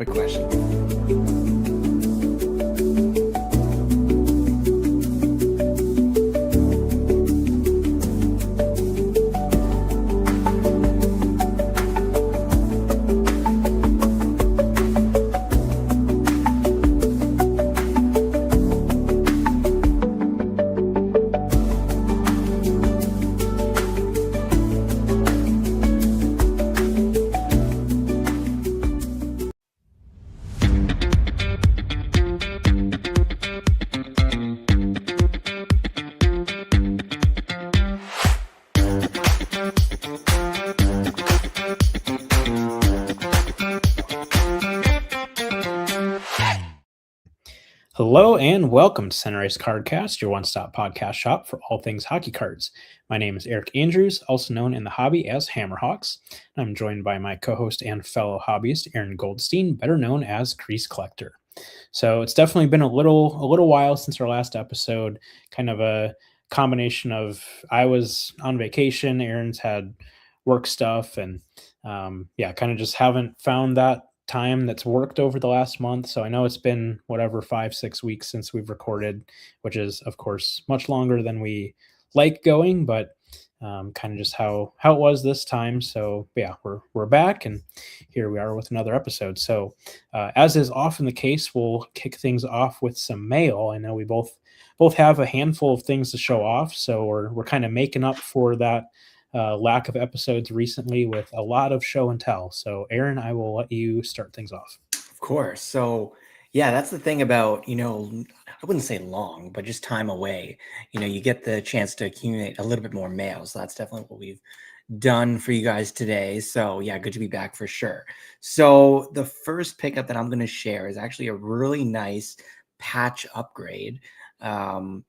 quick question. Hello and welcome to Center Ice Cardcast, your one-stop podcast shop for all things hockey cards. My name is Eric Andrews, also known in the hobby as Hammerhawks. I'm joined by my co-host and fellow hobbyist, Aaron Goldstein, better known as Crease Collector. So it's definitely been a little while since our last episode. Kind of a combination of I was on vacation, Aaron's had work stuff, and kind of just haven't found that time that's worked over the last month. So I know it's been whatever 5-6 weeks since we've recorded, which is of course much longer than we like going, but kind of just how it was this time. So yeah, we're back, and here we are with another episode. So as is often the case, we'll kick things off with some mail. I know we both have a handful of things to show off, so we're kind of making up for that lack of episodes recently with a lot of show and tell. So Aaron, I will let you start things off. Of course. So yeah, that's the thing about, I wouldn't say long, but just time away. You get the chance to accumulate a little bit more mail. So that's definitely what we've done for you guys today. So yeah, good to be back for sure. So the first pickup that I'm going to share is actually a really nice patch upgrade from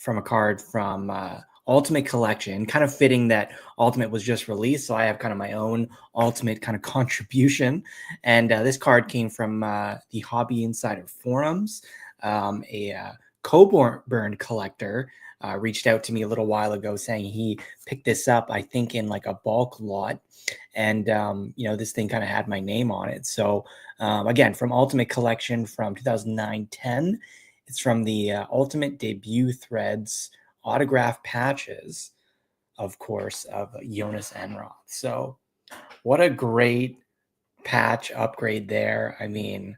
a card from Ultimate Collection, kind of fitting that Ultimate was just released. So I have kind of my own Ultimate kind of contribution. And this card came from the Hobby Insider forums. A Coburn collector reached out to me a little while ago saying he picked this up, I think, in like a bulk lot. And, this thing kind of had my name on it. So again, from Ultimate Collection from 2009-10, it's from the Ultimate Debut Threads autograph patches, of course, of Jonas Enroth. So what a great patch upgrade there. I mean,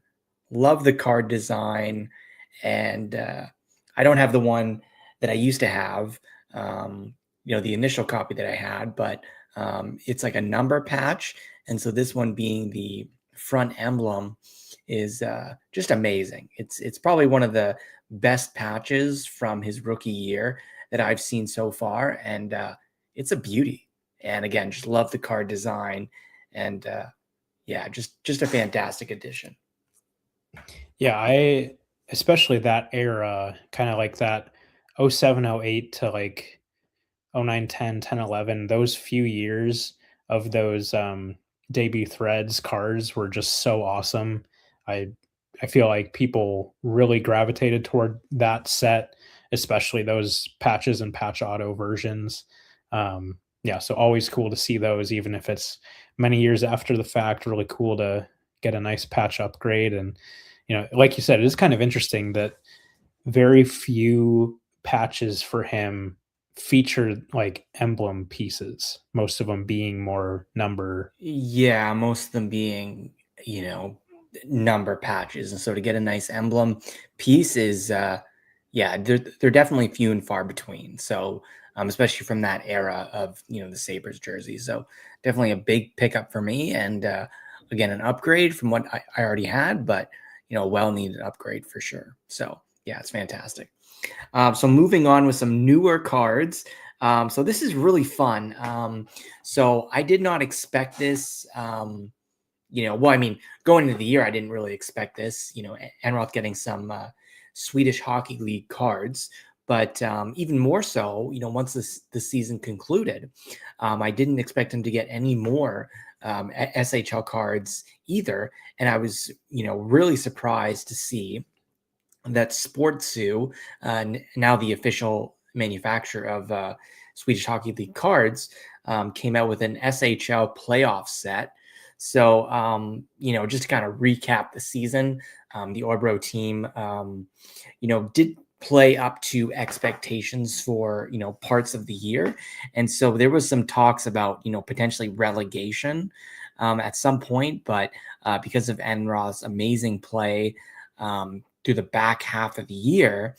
love the card design. And I don't have the one that I used to have, the initial copy that I had, but it's like a number patch. And so this one being the front emblem is just amazing. It's probably one of the best patches from his rookie year that I've seen so far, and it's a beauty. And again, just love the card design, and just a fantastic addition. Yeah, I especially that era, kind of like that 07, 08 to like 09, 10, 10, 11, those few years of those debut threads cards were just so awesome. I I feel like people really gravitated toward that set, especially those patches and patch auto versions. Yeah, so always cool to see those, even if it's many years after the fact. Really cool to get a nice patch upgrade. And like you said, it is kind of interesting that very few patches for him feature like emblem pieces, most of them being more number. Yeah, most of them being, number patches. And so to get a nice emblem piece is, they're definitely few and far between. So, especially from that era of, the Sabres jersey. So definitely a big pickup for me. And again, an upgrade from what I already had, but, a well-needed upgrade for sure. So yeah, it's fantastic. So moving on with some newer cards. So this is really fun. So I did not expect this. Going into the year, I didn't really expect this. Enroth getting some Swedish Hockey League cards, but even more so, once the season concluded, I didn't expect him to get any more SHL cards either. And I was, really surprised to see that Sportsu, now the official manufacturer of Swedish Hockey League cards, came out with an SHL playoff set. So, just to kind of recap the season, the Orbro team, did play up to expectations for, parts of the year. And so there was some talks about, potentially relegation at some point, but because of Enroth's amazing play through the back half of the year,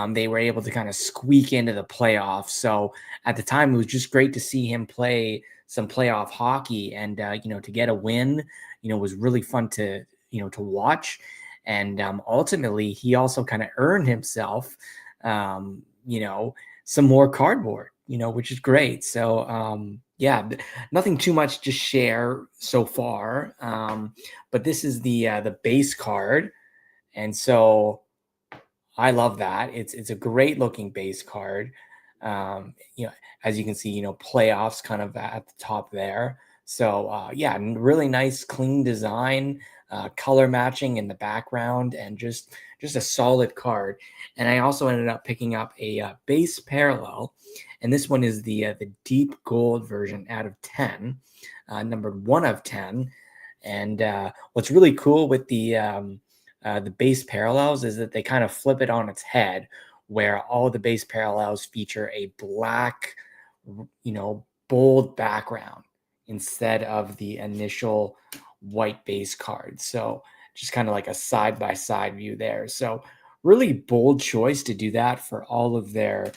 they were able to kind of squeak into the playoffs. So at the time, it was just great to see him play some playoff hockey, and to get a win, was really fun to watch. And ultimately, he also kind of earned himself, um, you know, some more cardboard, which is great. So yeah, nothing too much to share so far, but this is the base card, and so I love that. It's a great looking base card. As you can see, playoffs kind of at the top there. So yeah, really nice, clean design, color matching in the background, and just a solid card. And I also ended up picking up a base parallel, and this one is the deep gold version out of 10, numbered 1 of 10. And what's really cool with the base parallels is that they kind of flip it on its head, where all the base parallels feature a black, bold background instead of the initial white base card. So just kind of like a side by side view there. So really bold choice to do that for all of their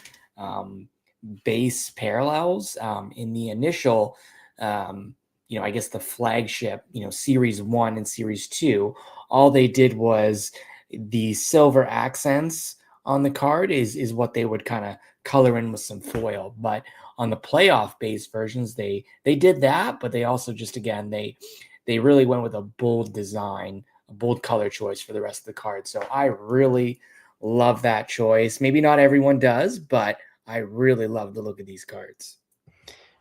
base parallels. In the initial, I guess the flagship, series 1 and series 2, all they did was the silver accents on the card is what they would kind of color in with some foil. But on the playoff base versions, they did that, but they also just, again, they really went with a bold design, a bold color choice for the rest of the card. So I really love that choice. Maybe not everyone does, but I really love the look of these cards.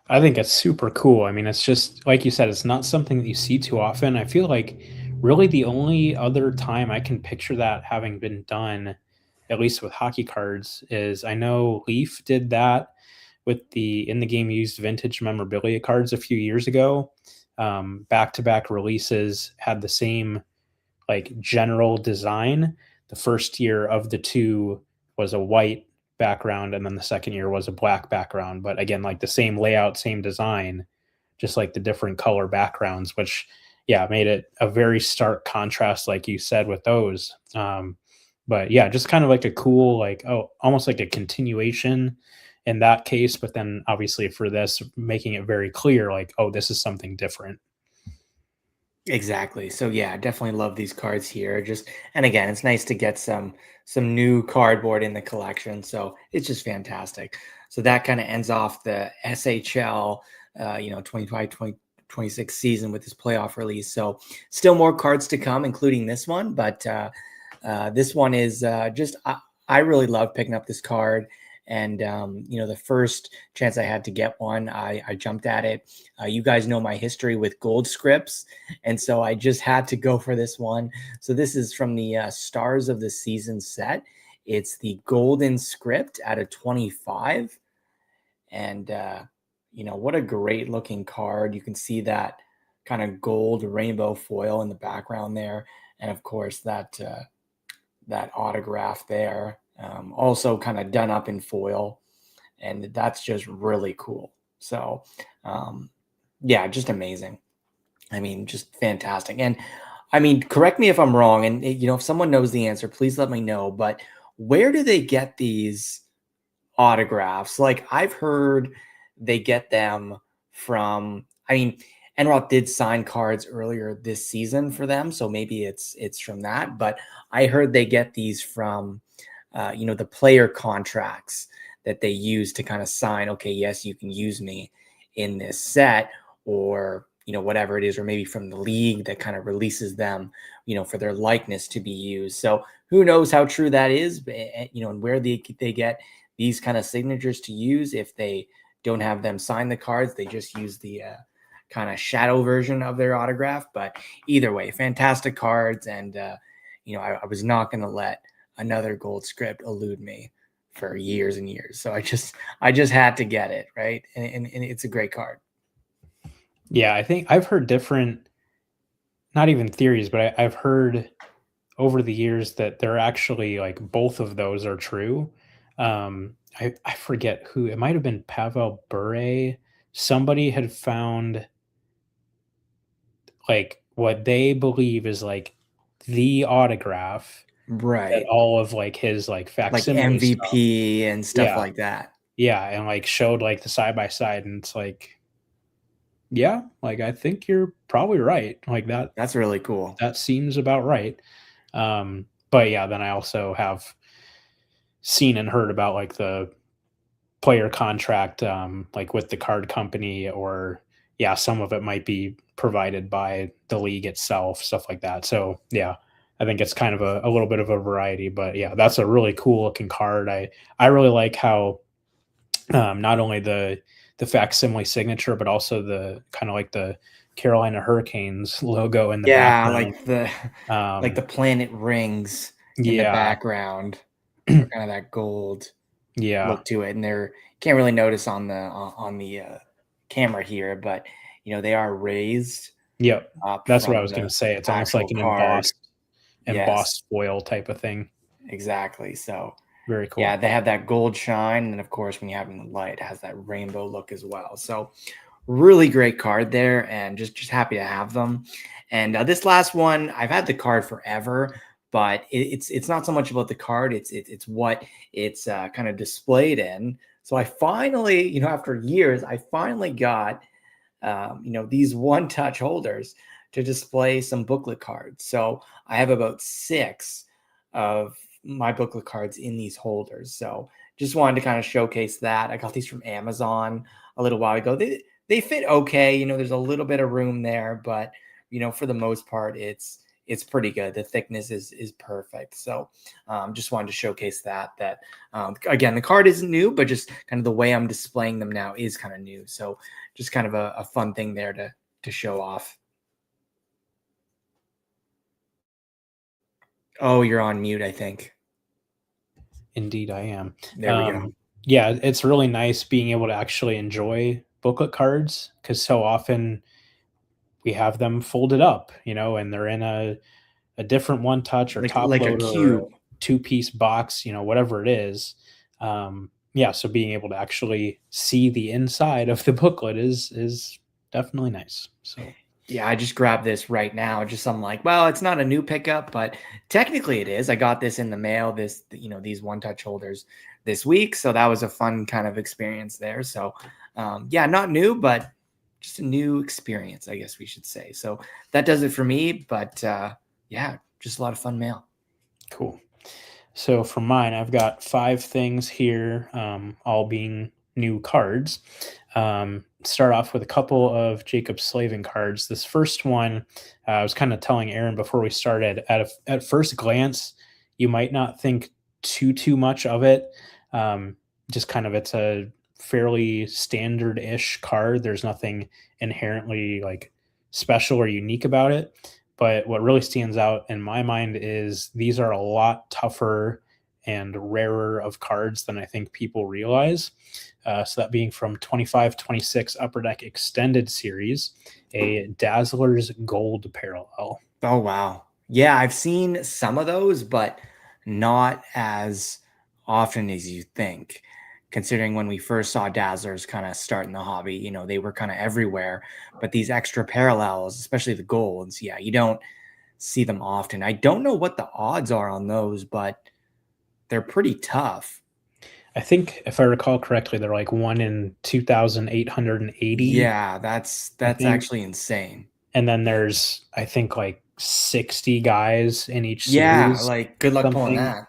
I think it's super cool. I mean, it's just like you said, it's not something that you see too often. I feel like really the only other time I can picture that having been done, at least with hockey cards, is I know Leaf did that with the in the game used vintage memorabilia cards a few years ago. Back to back releases had the same like general design. The first year of the two was a white background, and then the second year was a black background. But again, like the same layout, same design, just like the different color backgrounds, which yeah, made it a very stark contrast, like you said, with those. But yeah, just kind of like a cool, like almost like a continuation in that case. But then obviously for this, making it very clear, like this is something different. Exactly. So yeah, definitely love these cards here. And again, it's nice to get some new cardboard in the collection. So it's just fantastic. So that kind of ends off the SHL 25-26 season with this playoff release. So still more cards to come, including this one, but this one is I really love picking up this card. And the first chance I had to get one, I jumped at it. You guys know my history with gold scripts, and so I just had to go for this one. So this is from the Stars of the Season set. It's the golden script out of 25, and what a great looking card. You can see that kind of gold rainbow foil in the background there, and of course that autograph there, also kind of done up in foil, and that's just really cool. So yeah, just amazing. I mean, just fantastic. And I mean, correct me if I'm wrong, and if someone knows the answer, please let me know, but where do they get these autographs? Like, I've heard they get them from, I mean, Enroth did sign cards earlier this season for them, so maybe it's from that. But I heard they get these from, the player contracts that they use to kind of sign. Okay, yes, you can use me in this set, or whatever it is, or maybe from the league that kind of releases them, for their likeness to be used. So who knows how true that is, and where they get these kind of signatures to use. If they don't have them sign the cards, they just use the kind of shadow version of their autograph. But either way, fantastic cards. And, I was not going to let another gold script elude me for years and years. So I just had to get it. Right. And it's a great card. Yeah, I think I've heard different not even theories, but I've heard over the years that they're actually like both of those are true. I forget who it might have been. Pavel Bure. Somebody had found like what they believe is like the autograph that Right. all of like his like Like facsimile stuff. MVP and stuff Yeah, like that. yeah, and like showed like the side by side, and it's like, yeah, like I think you're probably right. Like That's really cool. that seems about right. But yeah, then I also have seen and heard about like the player contract, like with the card company, or yeah, some of it might be provided by the league itself, stuff like that. So yeah, I think it's kind of a little bit of a variety, but yeah, that's a really cool looking card. I really like how not only the facsimile signature, but also the kind of like the Carolina Hurricanes logo in the Yeah, background. like the like Um, the planet rings in the yeah, background, or kind of that gold yeah, look to it, and they're can't really notice on the camera here, but they are raised yep. up That's what I from was the gonna say. It's almost actual like an card. Yes, embossed foil type of thing. exactly. So Very yeah, cool. they have that gold shine, and then of course when you have it in the light, it has that rainbow look as well. So really great card there, and just happy to have them. And this last one, I've had the card forever, but it's not so much about the card; it's what it's kind of displayed in. So I finally, after years, I finally got these one-touch holders to display some booklet cards. So I have about 6 of my booklet cards in these holders. So just wanted to kind of showcase that. I got these from Amazon a little while ago. They fit okay. There's a little bit of room there, but for the most part, it's pretty good. The thickness is perfect. So just wanted to showcase that again, the card isn't new, but just kind of the way I'm displaying them now is kind of new. So just kind of a fun thing there to show off. Oh, you're on mute, I think. Indeed, I am. There we go. Yeah, it's really nice being able to actually enjoy booklet cards because so often we have them folded up, and they're in a different one touch or top Like a loader or a cube. two-piece box, whatever it is. Yeah, so being able to actually see the inside of the booklet is definitely nice. So Yeah, I just grabbed this right now. Just I'm like, well, it's not a new pickup, but technically it is. I got this in the mail. These one touch holders this week, so that was a fun kind of experience there. So, yeah, not new, but just a new experience, I guess we should say. So that does it for me. But yeah, just a lot of fun mail. cool. So for mine, I've got 5 things here, all being new cards. Start off with a couple of Jacob Slavin cards. This first one, I was kind of telling Aaron before we started. At first glance, you might not think too much of it. Just kind of, it's a fairly standard-ish card. There's nothing inherently like special or unique about it. But what really stands out in my mind is these are a lot tougher and rarer of cards than I think people realize. So that being from 25-26 Upper Deck Extended Series, a Dazzler's Gold Parallel. Oh wow. Yeah, I've seen some of those, but not as often as you think. Considering when we first saw Dazzlers kind of start in the hobby, they were kind of everywhere. But these extra parallels, especially the golds, yeah, you don't see them often. I don't know what the odds are on those, but they're pretty tough. I think, if I recall correctly, they're like 1 in 2,880, Yeah, I that's think. actually insane. And then there's, I think, like 60 guys in each Yeah, series, like good luck pulling something. that.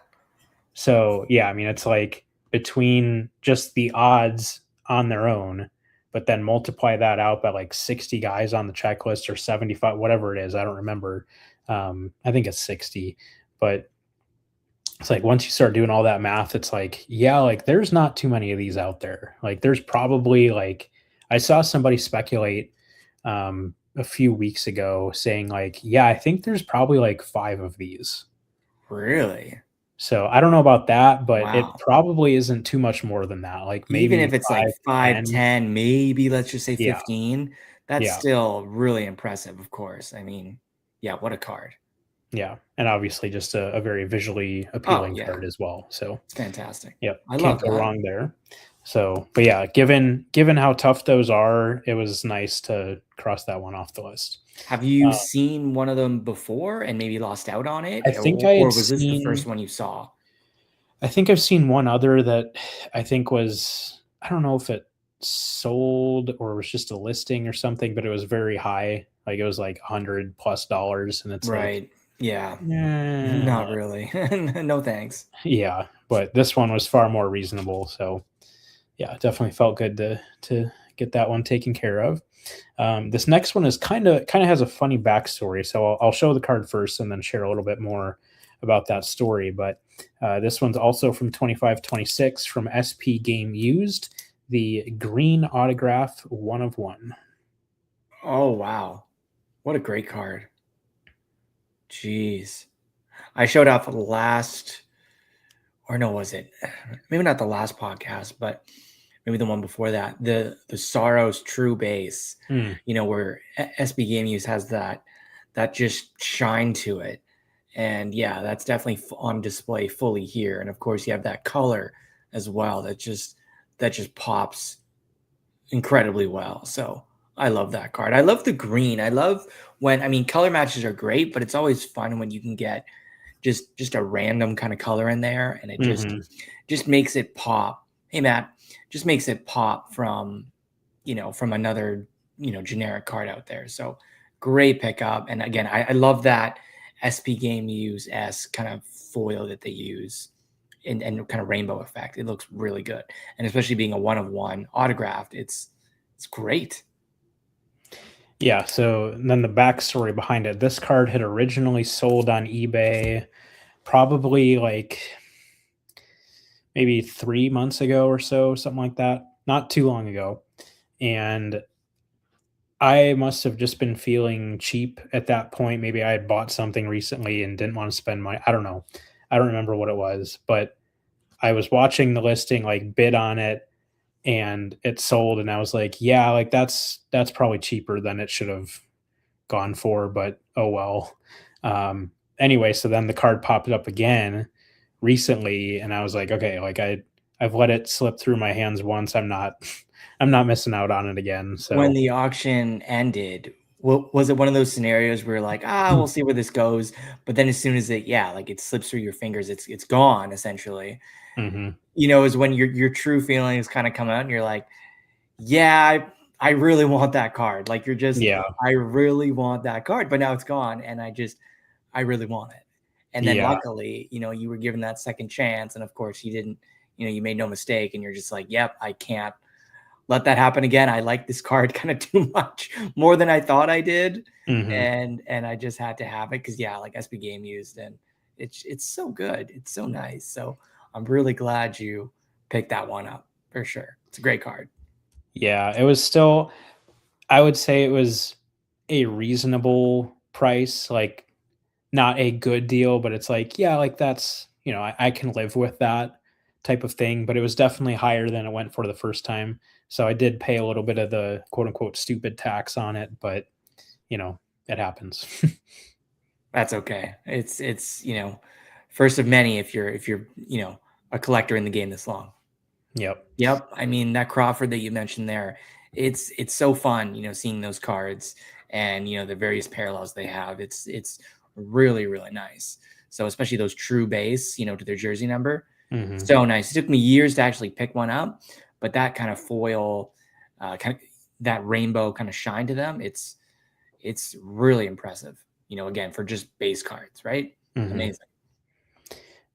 So yeah, I mean, it's like between just the odds on their own, but then multiply that out by like 60 guys on the checklist or 75, whatever it is. I don't remember. I think it's 60, but it's like once you start doing all that math, it's like, yeah, like there's not too many of these out there. Like there's probably like, I saw somebody speculate a few weeks ago saying like, yeah, I think there's probably like 5 of these. Really? So I don't know about that, but it Wow. probably isn't too much more than that. Like Even maybe if it's like 5 to 5, 10. 10, maybe let's just say Yeah, 15, that's yeah. still really impressive, of course. I mean, Yeah, what a card. Yeah, and obviously just a very visually Oh, appealing yeah. card as well. So, It's fantastic. yep, I can't love go that. wrong there. So, but yeah, given how tough those are, it was nice to cross that one off the list. Have you Uh, seen one of them before and maybe lost out on it? I think I Or had was this the first seen. one you saw? I think I've seen one other that I think was. I don't know if it sold or was just a listing or something, but it was very high. Like it was like $100+, and it's like, Right. Yeah. eh, Not really. No thanks. yeah. But this one was far more reasonable. So yeah, it definitely felt good to get that one taken care of. This next one is kind of has a funny backstory. So I'll show the card first and then share a little bit more about that story. But this one's also from 2526 from SP Game Used, the green autograph 1 of 1. Oh, wow. What a great card. Jeez. I showed up last, or no, was it? Maybe not the last podcast, but maybe the one before that. The Sorrow's True Base, Mm, where SB Game Use has that just shine to it. And yeah, that's definitely on display fully here. And of course, you have that color as well that just pops incredibly well. So I love that card. I love the green. I love color matches are great, but it's always fun when you can get just a random kind of color in there, and it just hmm just makes it pop. Hey Matt, just makes it pop from another generic card out there. So great pickup. And again, I love that SP Game Use S kind of foil that they use and kind of rainbow effect. It looks really good, and especially being a 1 of 1 autographed, it's great. Yeah. So then the backstory behind it. This card had originally sold on eBay probably like maybe 3 months ago or so, something like that. Not too long ago. And I must have just been feeling cheap at that point. Maybe I had bought something recently and didn't want to spend money. I don't know. I don't remember what it was, but I was watching the listing, like bid on it, and it sold, and I was like, yeah, like that's probably cheaper than it should have gone for, but oh well. Anyway, so then the card popped up again recently, and I was like, okay, like I've let it slip through my hands once. I'm not missing out on it again. When So the auction ended, was it one of those scenarios where you're like, we'll see where this goes, but then as soon as it slips through your fingers, it's gone essentially. mhm. Is when your true feelings kind of come out, and you're like, yeah, I really want that card. Like Yeah, I really want that card, but now it's gone, and I really want it. And then yeah, luckily, you were given that second chance, and of course you didn't. You made no mistake, and you're just like, yep, I can't let that happen again. I like this card kind of too much, more than I thought I did, mhm. and I just had to have it because yeah, like SB Game Used, and it's so good, it's so nice. So I'm really glad you picked that one up for sure. It's a great card. Yeah, it was still, I would say it was a reasonable price, like not a good deal, but it's like, yeah, like that's, I can live with that type of thing. But it was definitely higher than it went for the first time. So I did pay a little bit of the quote unquote stupid tax on it, but it happens. That's okay. It's first of many if you're a collector in the game this long. Yep. Yep. I mean, that Crawford that you mentioned there, it's so fun, seeing those cards and the various parallels they have. It's really, really nice. So especially those true base, to their jersey number. hmm So nice. It took me years to actually pick one up, but that kind of foil, kind of that rainbow kind of shine to them, it's really impressive. Again, for just base cards, right? hmm Amazing.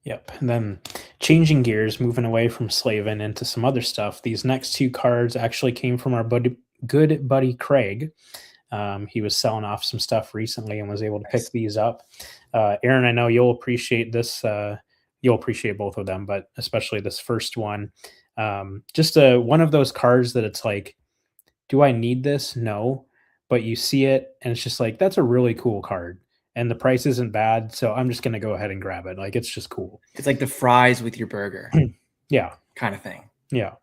Yep. And then changing gears, moving away from Slavin into some other stuff. These next two cards actually came from our good buddy Craig. He was selling off some stuff recently and was able to pick Nice. these up. Aaron, I know you'll appreciate this. You'll appreciate both of them, but especially this first one. Just one of those cards that it's like, do I need this? No. But you see it and it's just like, that's a really cool card. And the price isn't bad. So I'm just going to go ahead and grab it. Like, it's just cool. It's like the fries with your burger Yeah. kind of thing. Yeah.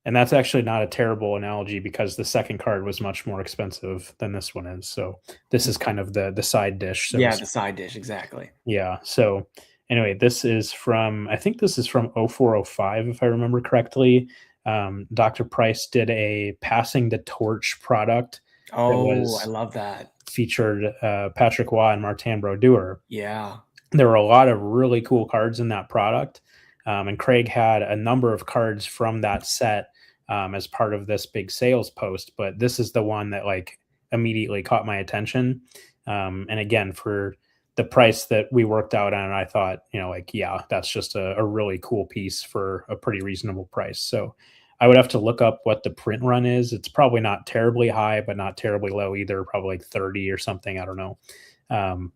And that's actually not a terrible analogy because the second card was much more expensive than this one is. So this is kind of the side dish. So Yeah, the side dish, exactly. yeah. So anyway, I think this is from 0405, if I remember correctly. Dr. Price did a passing the torch product that Oh, I was love that. featured Patrick Waugh and Martin Brodeur. Yeah. There were a lot of really cool cards in that product. And Craig had a number of cards from that set as part of this big sales post, but this is the one that like immediately caught my attention. And again, for the price that we worked out on, I thought, like, yeah, that's just a really cool piece for a pretty reasonable price. So I would have to look up what the print run is. It's probably not terribly high, but not terribly low either, probably like 30 or something. I don't know.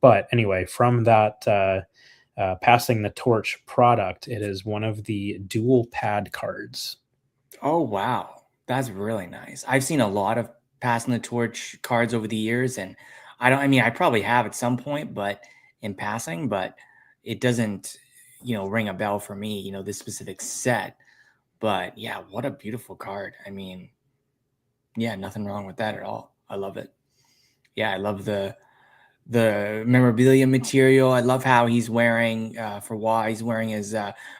But anyway, from that passing the torch product, it is one of the dual pad cards. Oh, wow. That's really nice. I've seen a lot of passing the torch cards over the years, and I mean, I probably have at some point, but in passing, but it doesn't, ring a bell for me, this specific set. But yeah, what a beautiful card. I mean, yeah, nothing wrong with that at all. I love it. Yeah, I love the memorabilia material. I love how he's wearing for why he's wearing his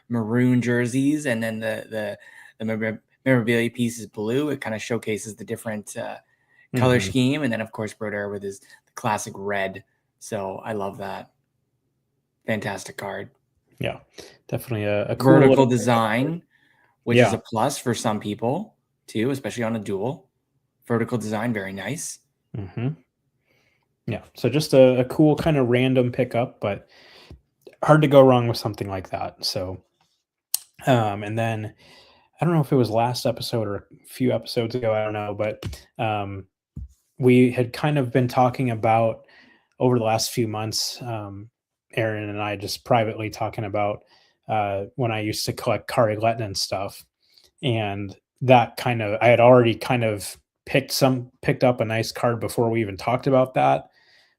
maroon jerseys, and then the memorabilia piece is blue. It kind of showcases the different color Mhm. scheme, and then of course Brodeur with his classic red. So I love that. Fantastic card. Yeah, definitely a cool Vertical little pickup card. design, which is Yeah. a plus for some people too, especially on a dual. Vertical design, very nice. Hmm. Yeah. So just a cool kind of random pickup, but hard to go wrong with something like that. So, and then I don't know if it was last episode or a few episodes ago. I don't know, but we had kind of been talking about over the last few months, Aaron and I just privately talking about when I used to collect Kari Lettinen stuff. And that kind of, I had already kind of picked up a nice card before we even talked about that.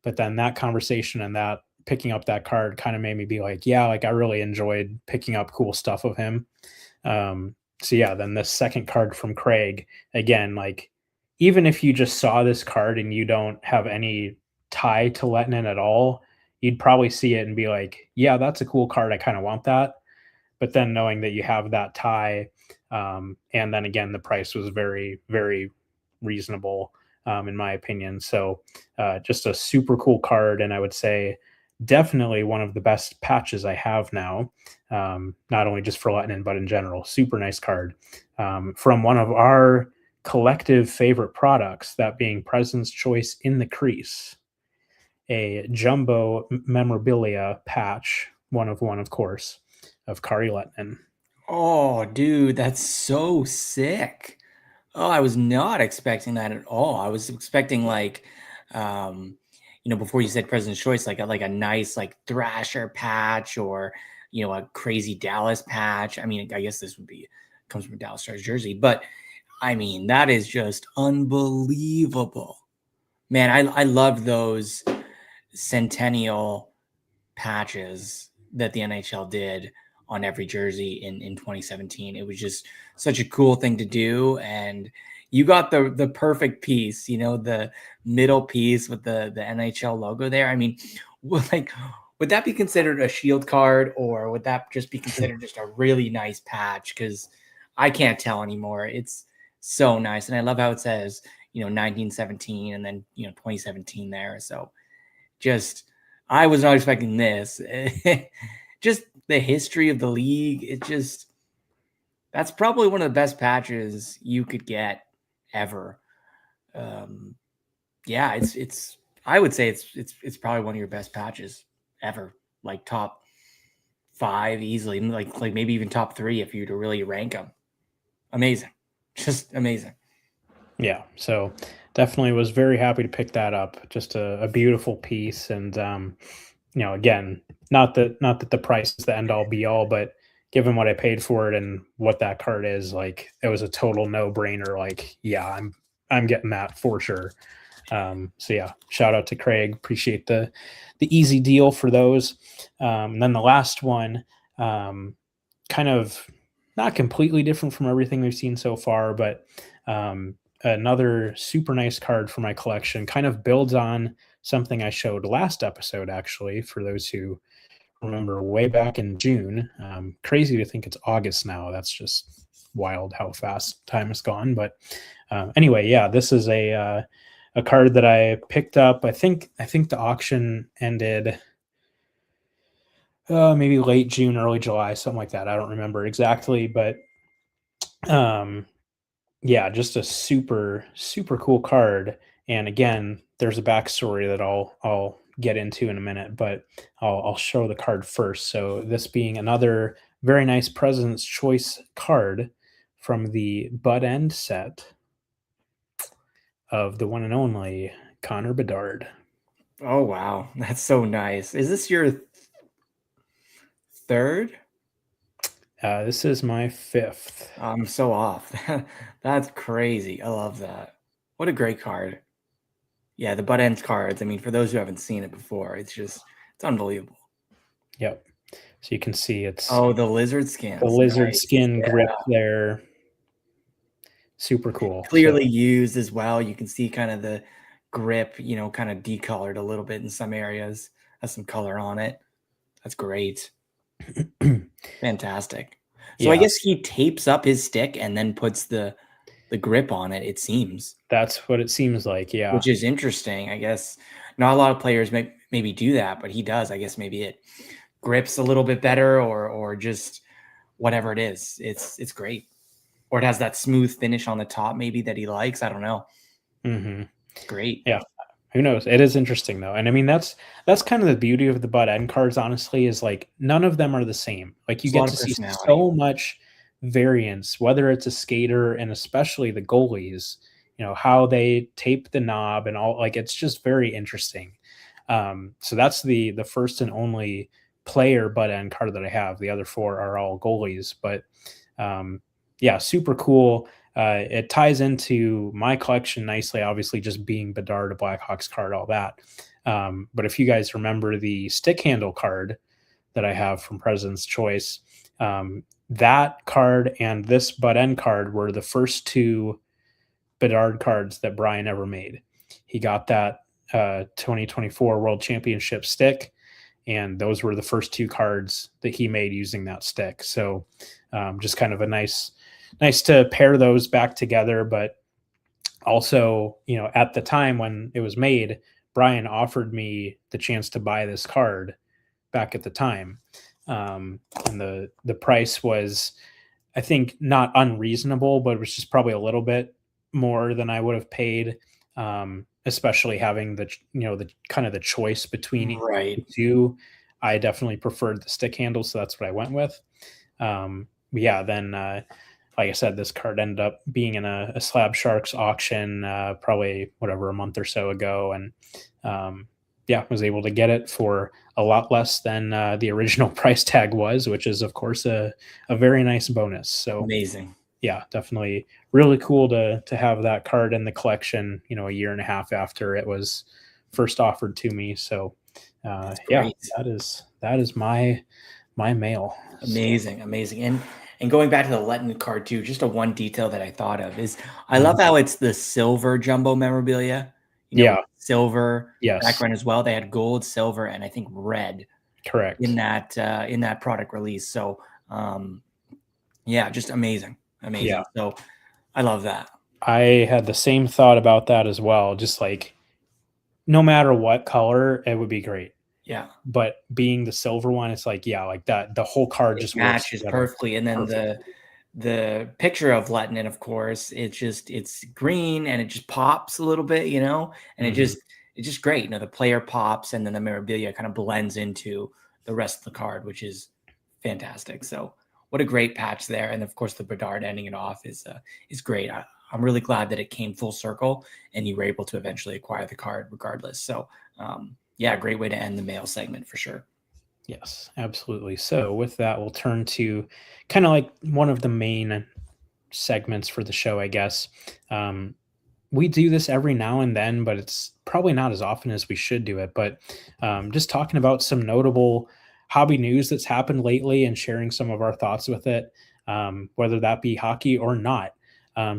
But then that conversation and that picking up that card kind of made me be like, yeah, like I really enjoyed picking up cool stuff of him. So yeah, then the second card from Craig, again, like even if you just saw this card and you don't have any tie to Lettinen at all, you'd probably see it and be like, yeah, that's a cool card. I kind of want that. But then knowing that you have that tie, and then again, the price was very, very reasonable, in my opinion. So just a super cool card. And I would say definitely one of the best patches I have now, not only just for Lettinen, but in general. Super nice card from one of our collective favorite products, that being President's Choice in the Crease, a jumbo memorabilia patch, one of one, of course, of Kari Lettinen. Oh, dude, that's so sick. Oh, I was not expecting that at all. I was expecting like, um, before you said President's Choice, like a nice like Thrasher patch or a crazy Dallas patch. I mean, I guess this would be comes from a Dallas Stars jersey, but I mean that is just unbelievable, man. I love those centennial patches that the NHL did on every jersey in 2017. It was just such a cool thing to do, and you got the perfect piece, the middle piece with the NHL logo there. I mean, like would that be considered a shield card, or would that just be considered just a really nice patch? Because I can't tell anymore. It's so nice, and I love how it says 1917 and then 2017 there. So just I was not expecting this. Just the history of the league. That's probably one of the best patches you could get ever. Um, yeah, it's I would say it's probably one of your best patches ever. Like top 5 easily, like maybe even top 3 if you were to really rank them. Amazing, just amazing. Yeah, so definitely was very happy to pick that up. Just a beautiful piece, and again, not that the price is the end all be all, but given what I paid for it and what that card is, like it was a total no brainer. Like, yeah, I'm getting that for sure. So yeah, shout out to Craig. Appreciate the easy deal for those. And then the last one, kind of not completely different from everything we've seen so far, but another super nice card for my collection. Kind of builds on something I showed last episode, actually, for those who remember way back in June. Crazy to think it's August now. That's just wild how fast time has gone. But anyway, yeah, this is a card that I picked up. I think the auction ended maybe late June, early July, something like that. I don't remember exactly, but yeah, just a super cool card. And again, there's a backstory that I'll get into in a minute, but I'll show the card first. So this being another very nice President's Choice card from the Bud End set of the one and only Connor Bedard. Oh wow, that's so nice. Is this your third? This is my fifth. I'm so off. That's crazy. I love that. What a great card. Yeah, the butt ends cards. I mean, for those who haven't seen it before, it's unbelievable. Yep. So you can see it's Oh, the lizard skins. the lizard Nice. skin Yeah. grip there. Super cool. Clearly used as well. You can see kind of the grip, kind of decolored a little bit in some areas. Has some color on it. That's great. Fantastic. So I Yeah. guess he tapes up his stick and then puts the grip on it, it seems. That's what it seems like, yeah. Which is interesting. I guess not a lot of players maybe do that, but he does. I guess maybe it grips a little bit better or just whatever it is. It's great. Or it has that smooth finish on the top maybe that he likes. I don't know. Mm-hmm. Great. Yeah. Who knows? It is interesting though. And I mean that's kind of the beauty of the Bud End cards, honestly, is like none of them are the same. Like you There's a lot get of to see personality. so much variance, whether it's a skater and especially the goalies, how they tape the knob and all, like it's just very interesting. So that's the first and only player Bud End card that I have. The other four are all goalies, but yeah, super cool. It ties into my collection nicely, obviously, just being Bedard, a Blackhawks card, all that. But if you guys remember the stick handle card that I have from President's Choice, that card and this Bud End card were the first two Bedard cards that Brian ever made. He got that 2024 World Championship stick, and those were the first two cards that he made using that stick. So just kind of a nice to pair those back together. But also, at the time when it was made, Brian offered me the chance to buy this card back at the time. And the price was, I think, not unreasonable, but it was just probably a little bit more than I would have paid, especially having the kind of the choice between the two. I definitely preferred the stick handle, so that's what I went with. Yeah, then like I said, this card ended up being in a Slab Sharks auction probably a month or so ago, and yeah, was able to get it for a lot less than the original price tag was, which is of course a very nice bonus. So amazing. Yeah, definitely really cool to have that card in the collection, a year and a half after it was first offered to me. So yeah, that is my mail. Amazing. And going back to the Letton card too, just one detail that I thought of is I love how it's the silver jumbo memorabilia. Silver background as well. They had gold, silver, and I think red. Correct. In that product release. So yeah, just amazing. Yeah. So I love that. I had the same thought about that as well. Just like no matter what color, it would be great. Yeah. But being the silver one, it's like, yeah, like that, the whole card just matches perfectly. And then the picture of Letton, of course, it's green and it just pops a little bit, and it's just great. The player pops and then the memorabilia kind of blends into the rest of the card, which is fantastic. So what a great patch there. And of course the Bedard ending it off is great. I'm really glad that it came full circle and you were able to eventually acquire the card regardless. So yeah, great way to end the mail segment for sure. Yes, absolutely. So with that, we'll turn to kind of like one of the main segments for the show, I guess. We do this every now and then, but it's probably not as often as we should do it. But just talking about some notable hobby news that's happened lately and sharing some of our thoughts with it. whether that be hockey or not.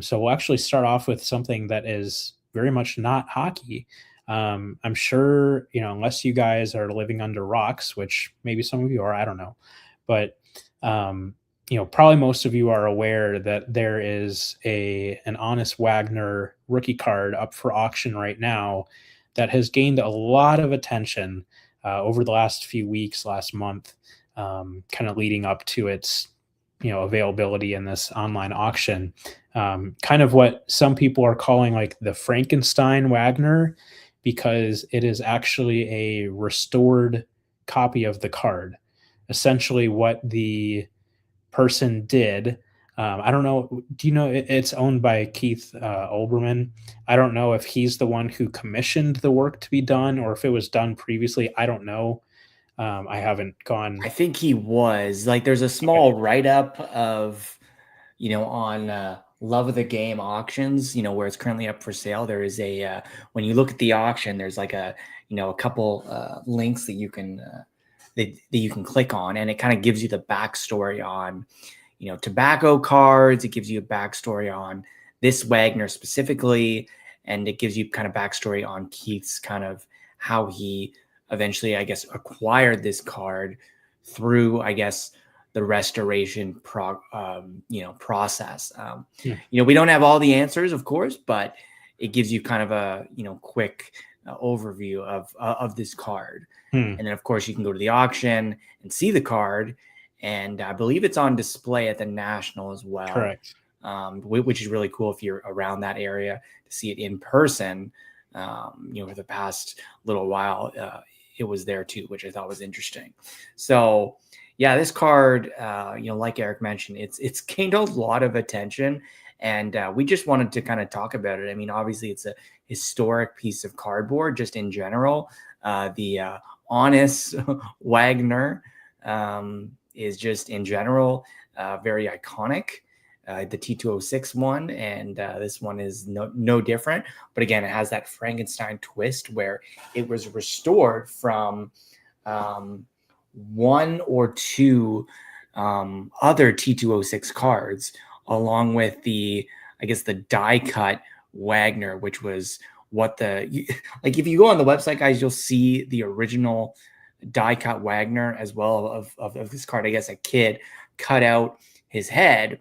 So we'll actually start off with something that is very much not hockey. I'm sure, unless you guys are living under rocks, which maybe some of you are, I don't know. But, probably most of you are aware that there is an Honest Wagner rookie card up for auction right now that has gained a lot of attention over the last few weeks, last month, kind of leading up to its availability in this online auction. Kind of what some people are calling like the Frankenstein Wagner, because it is actually a restored copy of the card. Essentially, what the person did. I don't know. Do you know it's owned by Keith Olbermann? I don't know if he's the one who commissioned the work to be done or if it was done previously. I don't know. I haven't gone. I think he was like, there's a Okay. small write-up of, on Love of the Game auctions, where it's currently up for sale. There is when you look at the auction, there's like a couple links that you can that you can click on, and it kind of gives you the backstory on tobacco cards. It gives you a backstory on this Wagner specifically, and it gives you kind of backstory on Keith's kind of how he eventually, I guess, acquired this card through, I guess, the restoration process. We don't have all the answers, of course, but it gives you kind of a quick overview of this card. And then, of course, you can go to the auction and see the card, and I believe it's on display at the National as well. Correct. Which is really cool if you're around that area to see it in person. For the past little while, it was there too, which I thought was interesting. So, yeah, this card, like Eric mentioned, it's gained a lot of attention, and we just wanted to kind of talk about it. I mean, obviously, it's a historic piece of cardboard, just in general. The Honest Wagner is just in general very iconic. The T206 one, and this one is no different. But again, it has that Frankenstein twist where it was restored from one or two other T206 cards, along with the die cut Wagner, which was what like if you go on the website, guys, you'll see the original die cut Wagner as well of this card. I guess a kid cut out his head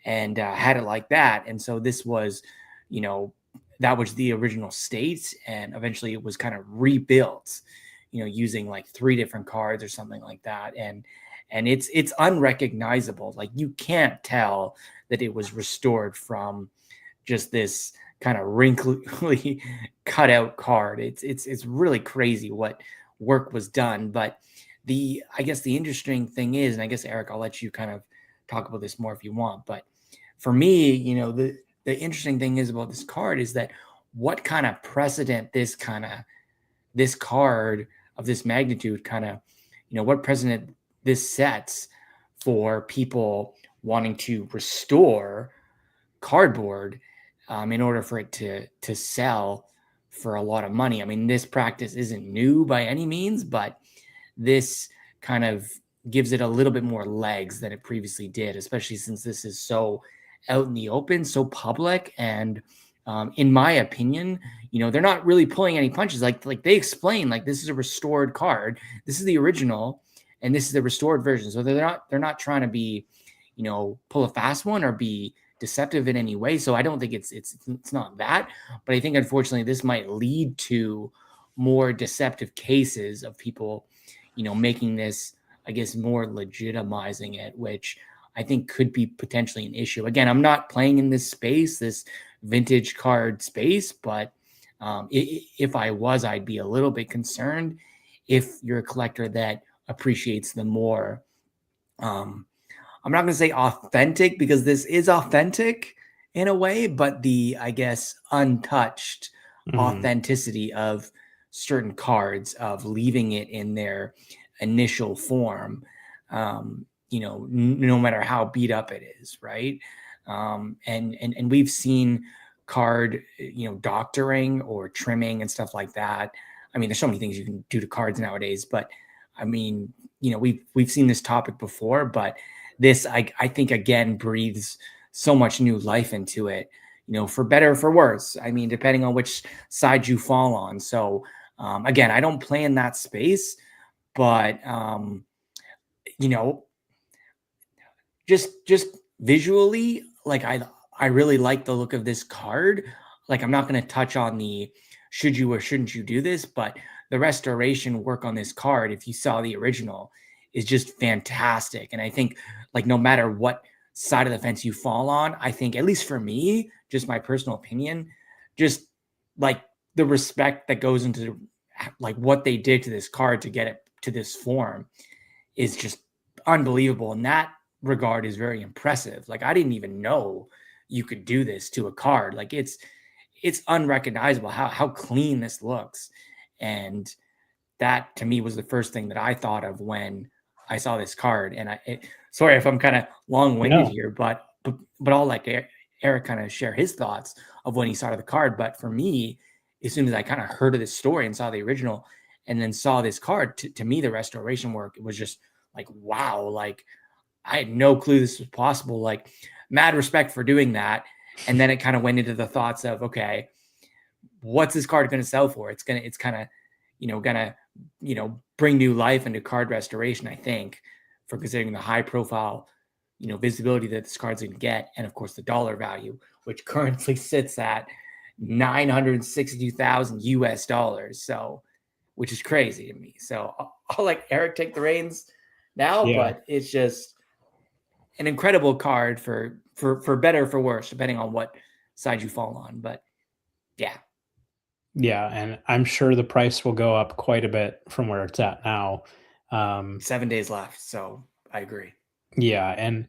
and had it like that. And so this was, that was the original state, and eventually it was kind of rebuilt, using like 3 different cards or something like that. And it's unrecognizable. Like, you can't tell that it was restored from just this kind of wrinkly cut out card. It's really crazy what work was done. But I guess the interesting thing is, and I guess Eric, I'll let you kind of talk about this more if you want, but for me, the interesting thing is about this card is that what kind of precedent this card of this magnitude kind of, what precedent this sets for people wanting to restore cardboard in order for it to sell for a lot of money. I mean, this practice isn't new by any means, but this kind of gives it a little bit more legs than it previously did, especially since this is so out in the open, so public. And in my opinion, they're not really pulling any punches. Like they explain, like, this is a restored card. This is the original, and this is the restored version. So they're not trying to be, pull a fast one or be deceptive in any way. So I don't think it's not that, but I think unfortunately this might lead to more deceptive cases of people, making this, I guess, more legitimizing it, which I think could be potentially an issue. Again, I'm not playing in this space, this vintage card space, but if I was, I'd be a little bit concerned if you're a collector that appreciates the more, I'm not going to say authentic, because this is authentic in a way, but the, I guess, untouched authenticity of certain cards, of leaving it in their initial form, no matter how beat up it is, right? And we've seen card, doctoring or trimming and stuff like that. I mean, there's so many things you can do to cards nowadays, but I mean, we've seen this topic before, but this, I think, again, breathes so much new life into it, for better or for worse. I mean, depending on which side you fall on. So, again, I don't play in that space, but, you know, just visually, like I really like the look of this card. Like, I'm not going to touch on the should you or shouldn't you do this, but the restoration work on this card, if you saw the original, is just fantastic. And I think, like, no matter what side of the fence you fall on, I think, at least for me, just my personal opinion, just like the respect that goes into like what they did to this card to get it to this form is just unbelievable. In that regard, is very impressive. Like, I didn't even know you could do this to a card. Like, it's unrecognizable how clean this looks. And that, to me, was the first thing that I thought of when I saw this card. And sorry if I'm kind of long-winded here, but I'll let Eric kind of share his thoughts of when he saw the card. But for me, as soon as I kind of heard of this story and saw the original and then saw this card, to me, the restoration work, it was just like, wow, like I had no clue this was possible. Like, mad respect for doing that. And then it kind of went into the thoughts of, okay, what's this card going to sell for? It's kind of, gonna, bring new life into card restoration, I think, for considering the high profile, visibility that this card's going to get. And of course the dollar value, which currently sits at 962,000 US dollars. So, which is crazy to me. So I'll let Eric take the reins now, but it's just an incredible card for better or for worse, depending on what side you fall on. But yeah. Yeah, and I'm sure the price will go up quite a bit from where it's at now. 7 days left, so I agree. Yeah, and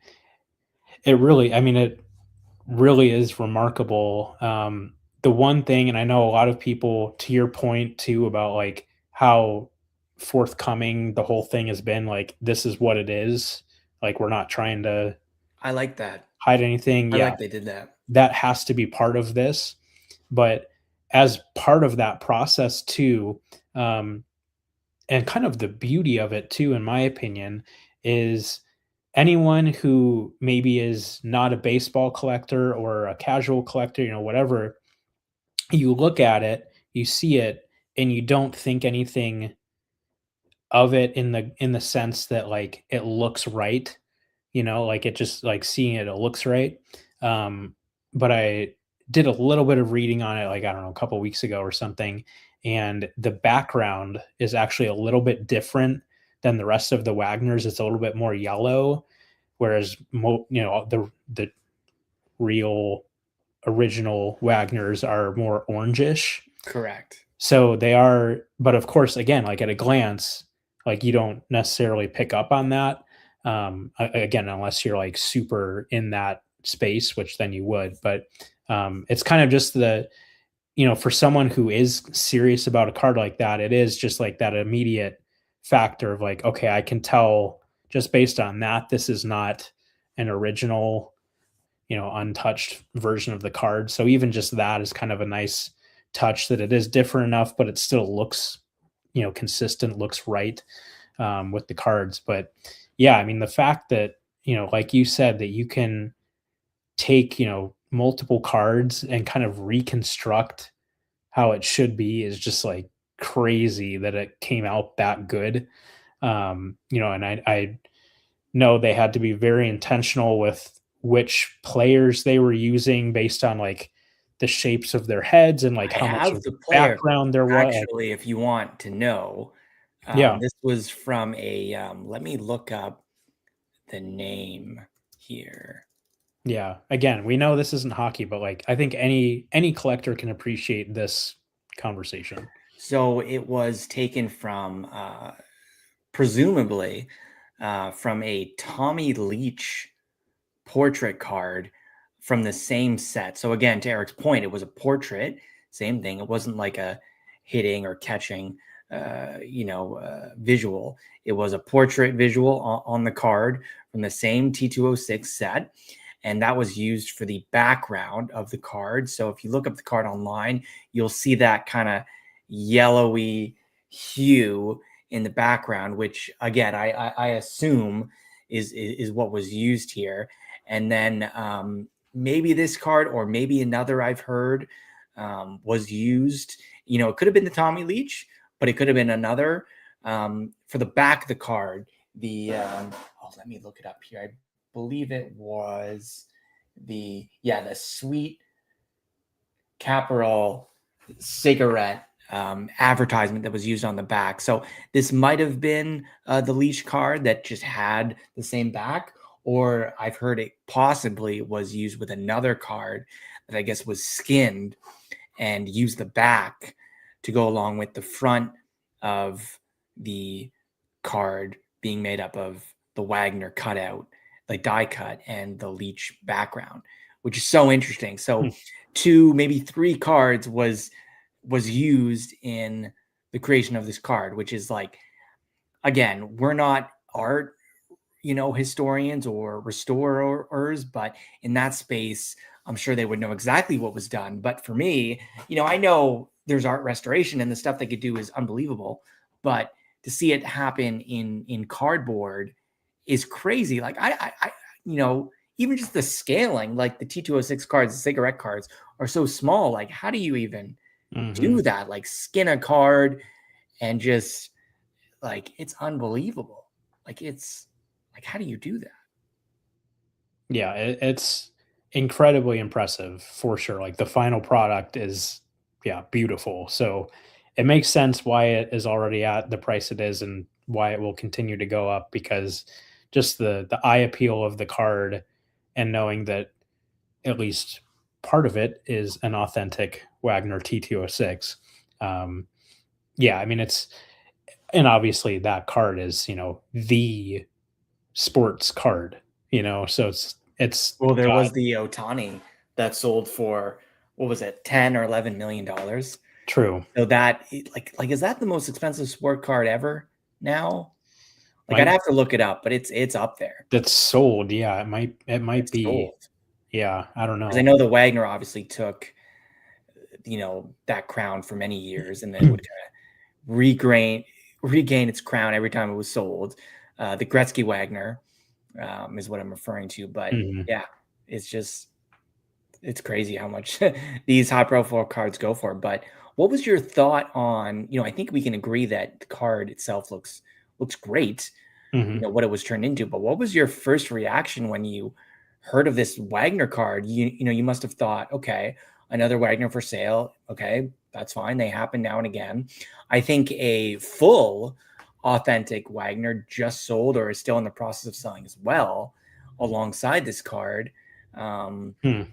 it really is remarkable. The one thing, and I know a lot of people, to your point too, about like how forthcoming the whole thing has been, like this is what it is. Like we're not trying to I like that. hide anything. I Yeah, like they did that. that has to be part of this. But as part of that process too, um, and kind of the beauty of it too, in my opinion, is anyone who maybe is not a baseball collector or a casual collector, whatever, you look at it, you see it, and you don't think anything of it in the sense that like it looks right, like it just like seeing it looks right. Um, but I did a little bit of reading on it, like I don't know, a couple weeks ago or something, and the background is actually a little bit different than the rest of the Wagners. It's a little bit more yellow, whereas the real original Wagners are more orangish. Correct. So they are, but of course, again, like at a glance, like you don't necessarily pick up on that. Again, unless you're like super in that space, which then you would. But it's kind of just for someone who is serious about a card like that, it is just like that immediate factor of like, okay, I can tell just based on that, this is not an original, untouched version of the card. So even just that is kind of a nice touch, that it is different enough, but it still looks, consistent, looks right with the cards. But yeah, I mean, the fact that, like you said, that you can take, multiple cards and kind of reconstruct how it should be is just like crazy that it came out that good. And I know they had to be very intentional with which players they were using based on like the shapes of their heads and like I how much have of the player background there was. actually, if you want to know. Yeah, This was from a let me look up the name here. yeah. Again, we know this isn't hockey, but like I think any collector can appreciate this conversation. So it was taken from presumably from a Tommy Leach portrait card from the same set. So again, to Eric's point, it was a portrait, same thing. It wasn't like a hitting or catching, visual. It was a portrait visual on the card from the same T206 set. And that was used for the background of the card. So if you look up the card online, you'll see that kind of yellowy hue in the background, which again, I assume is what was used here. And then maybe this card or maybe another I've heard was used. It could have been the Tommy Leach, but it could have been another. For the back of the card, let me look it up here. I believe it was the Sweet Caporal cigarette advertisement that was used on the back. So this might have been the Leash card that just had the same back, or I've heard it possibly was used with another card that I guess was skinned and used the back to go along with the front of the card being made up of the Wagner cutout, like die cut, and the Leach background, which is so interesting. So 2, maybe 3 cards was used in the creation of this card, which is like, again, we're not art, historians or restorers, but in that space, I'm sure they would know exactly what was done. But for me, I know there's art restoration and the stuff they could do is unbelievable, but to see it happen in cardboard is crazy. Like I even just the scaling, like the T206 cards, the cigarette cards are so small. Like, how do you even do that? Like, skin a card and just like, it's unbelievable. Like, it's like, how do you do that? Yeah, it's incredibly impressive for sure. Like the final product is, yeah, beautiful. So it makes sense why it is already at the price it is and why it will continue to go up, because just the eye appeal of the card and knowing that at least part of it is an authentic Wagner T206. Yeah, I mean and obviously that card is, the sports card, so it's Well, there got was the Otani that sold for, what was it, 10 or 11 million dollars. true. So that, like is that the most expensive sport card ever now? Like, I'd Might have to look it up, but it's up there. That's sold. Yeah, it might It's be. sold. Yeah, I don't Because I know. know the Wagner obviously took, that crown for many years, and then would kind of regain its crown every time it was sold. The Gretzky Wagner is what I'm referring to. But Mhm, yeah, it's crazy how much these high profile cards go for. But what was your thought on, I think we can agree that the card itself looks great, mhm. what it was turned into. But what was your first reaction when you heard of this Wagner card? You must have thought, okay, another Wagner for sale. Okay, that's fine. They happen now and again. I think a full authentic Wagner just sold or is still in the process of selling as well alongside this card. Um, Hmm.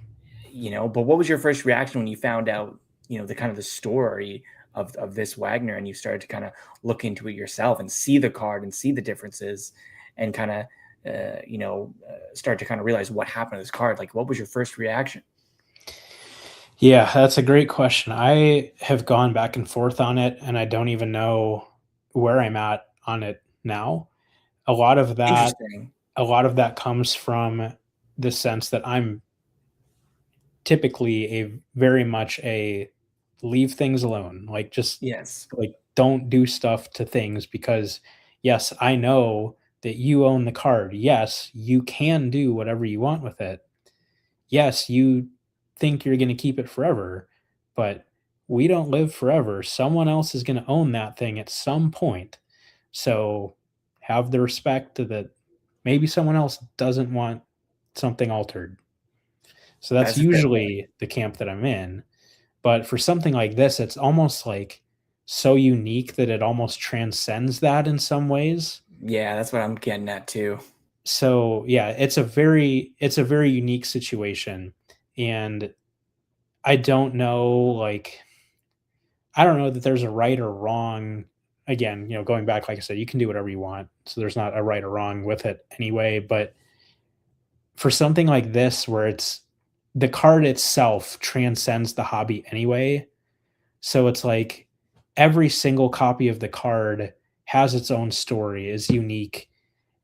but what was your first reaction when you found out, the kind of the story of this Wagner, and you started to kind of look into it yourself and see the card and see the differences and kind of, start to kind of realize what happened to this card? Like, what was your first reaction? Yeah, that's a great question. I have gone back and forth on it, and I don't even know where I'm at on it now. A lot of that Interesting. a lot of that comes from the sense that I'm typically a very much a leave things alone. Like just Yes, like don't do stuff to things because yes, I know that you own the card. Yes, you can do whatever you want with it. Yes, you think you're going to keep it forever, but we don't live forever. Someone else is going to own that thing at some point. So have the respect that maybe someone else doesn't want something altered. So that's that's a fair point. usually the camp that I'm in. But for something like this, it's almost like so unique that it almost transcends that in some ways. Yeah, that's what I'm getting at too. So yeah, it's a very unique situation. And I don't know, like, I don't know that there's a right or wrong. Again, going back, like I said, you can do whatever you want. So there's not a right or wrong with it anyway. But for something like this, where it's the card itself transcends the hobby anyway. So it's like every single copy of the card has its own story, is unique.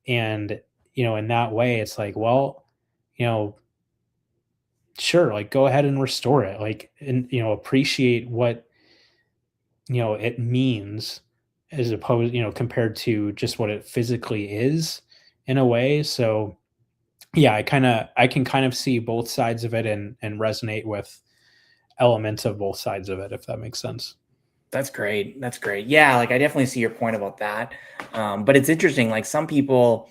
And, in that way, it's like, well, you know, sure, like go ahead and restore it. Like, and, appreciate what, it means as opposed, compared to just what it physically is. in a way. So yeah, I can kind of see both sides of it and resonate with elements of both sides of it, if that makes sense. That's great. That's great. Yeah, like I definitely see your point about that. But it's interesting. Like some people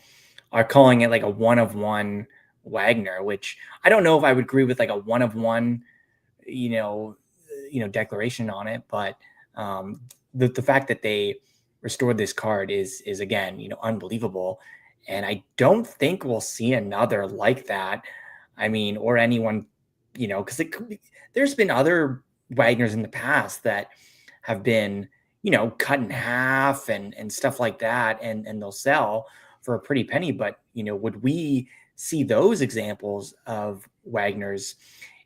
are calling it like a one of one Wagner, which I don't know if I would agree with like a one of one, you know, declaration on it. But um, the fact that they restored this card is again, unbelievable. And I don't think we'll see another like that. I mean, or anyone, because there's been other Wagners in the past that have been, cut in half and stuff like that, and they'll sell for a pretty penny. But would we see those examples of Wagner's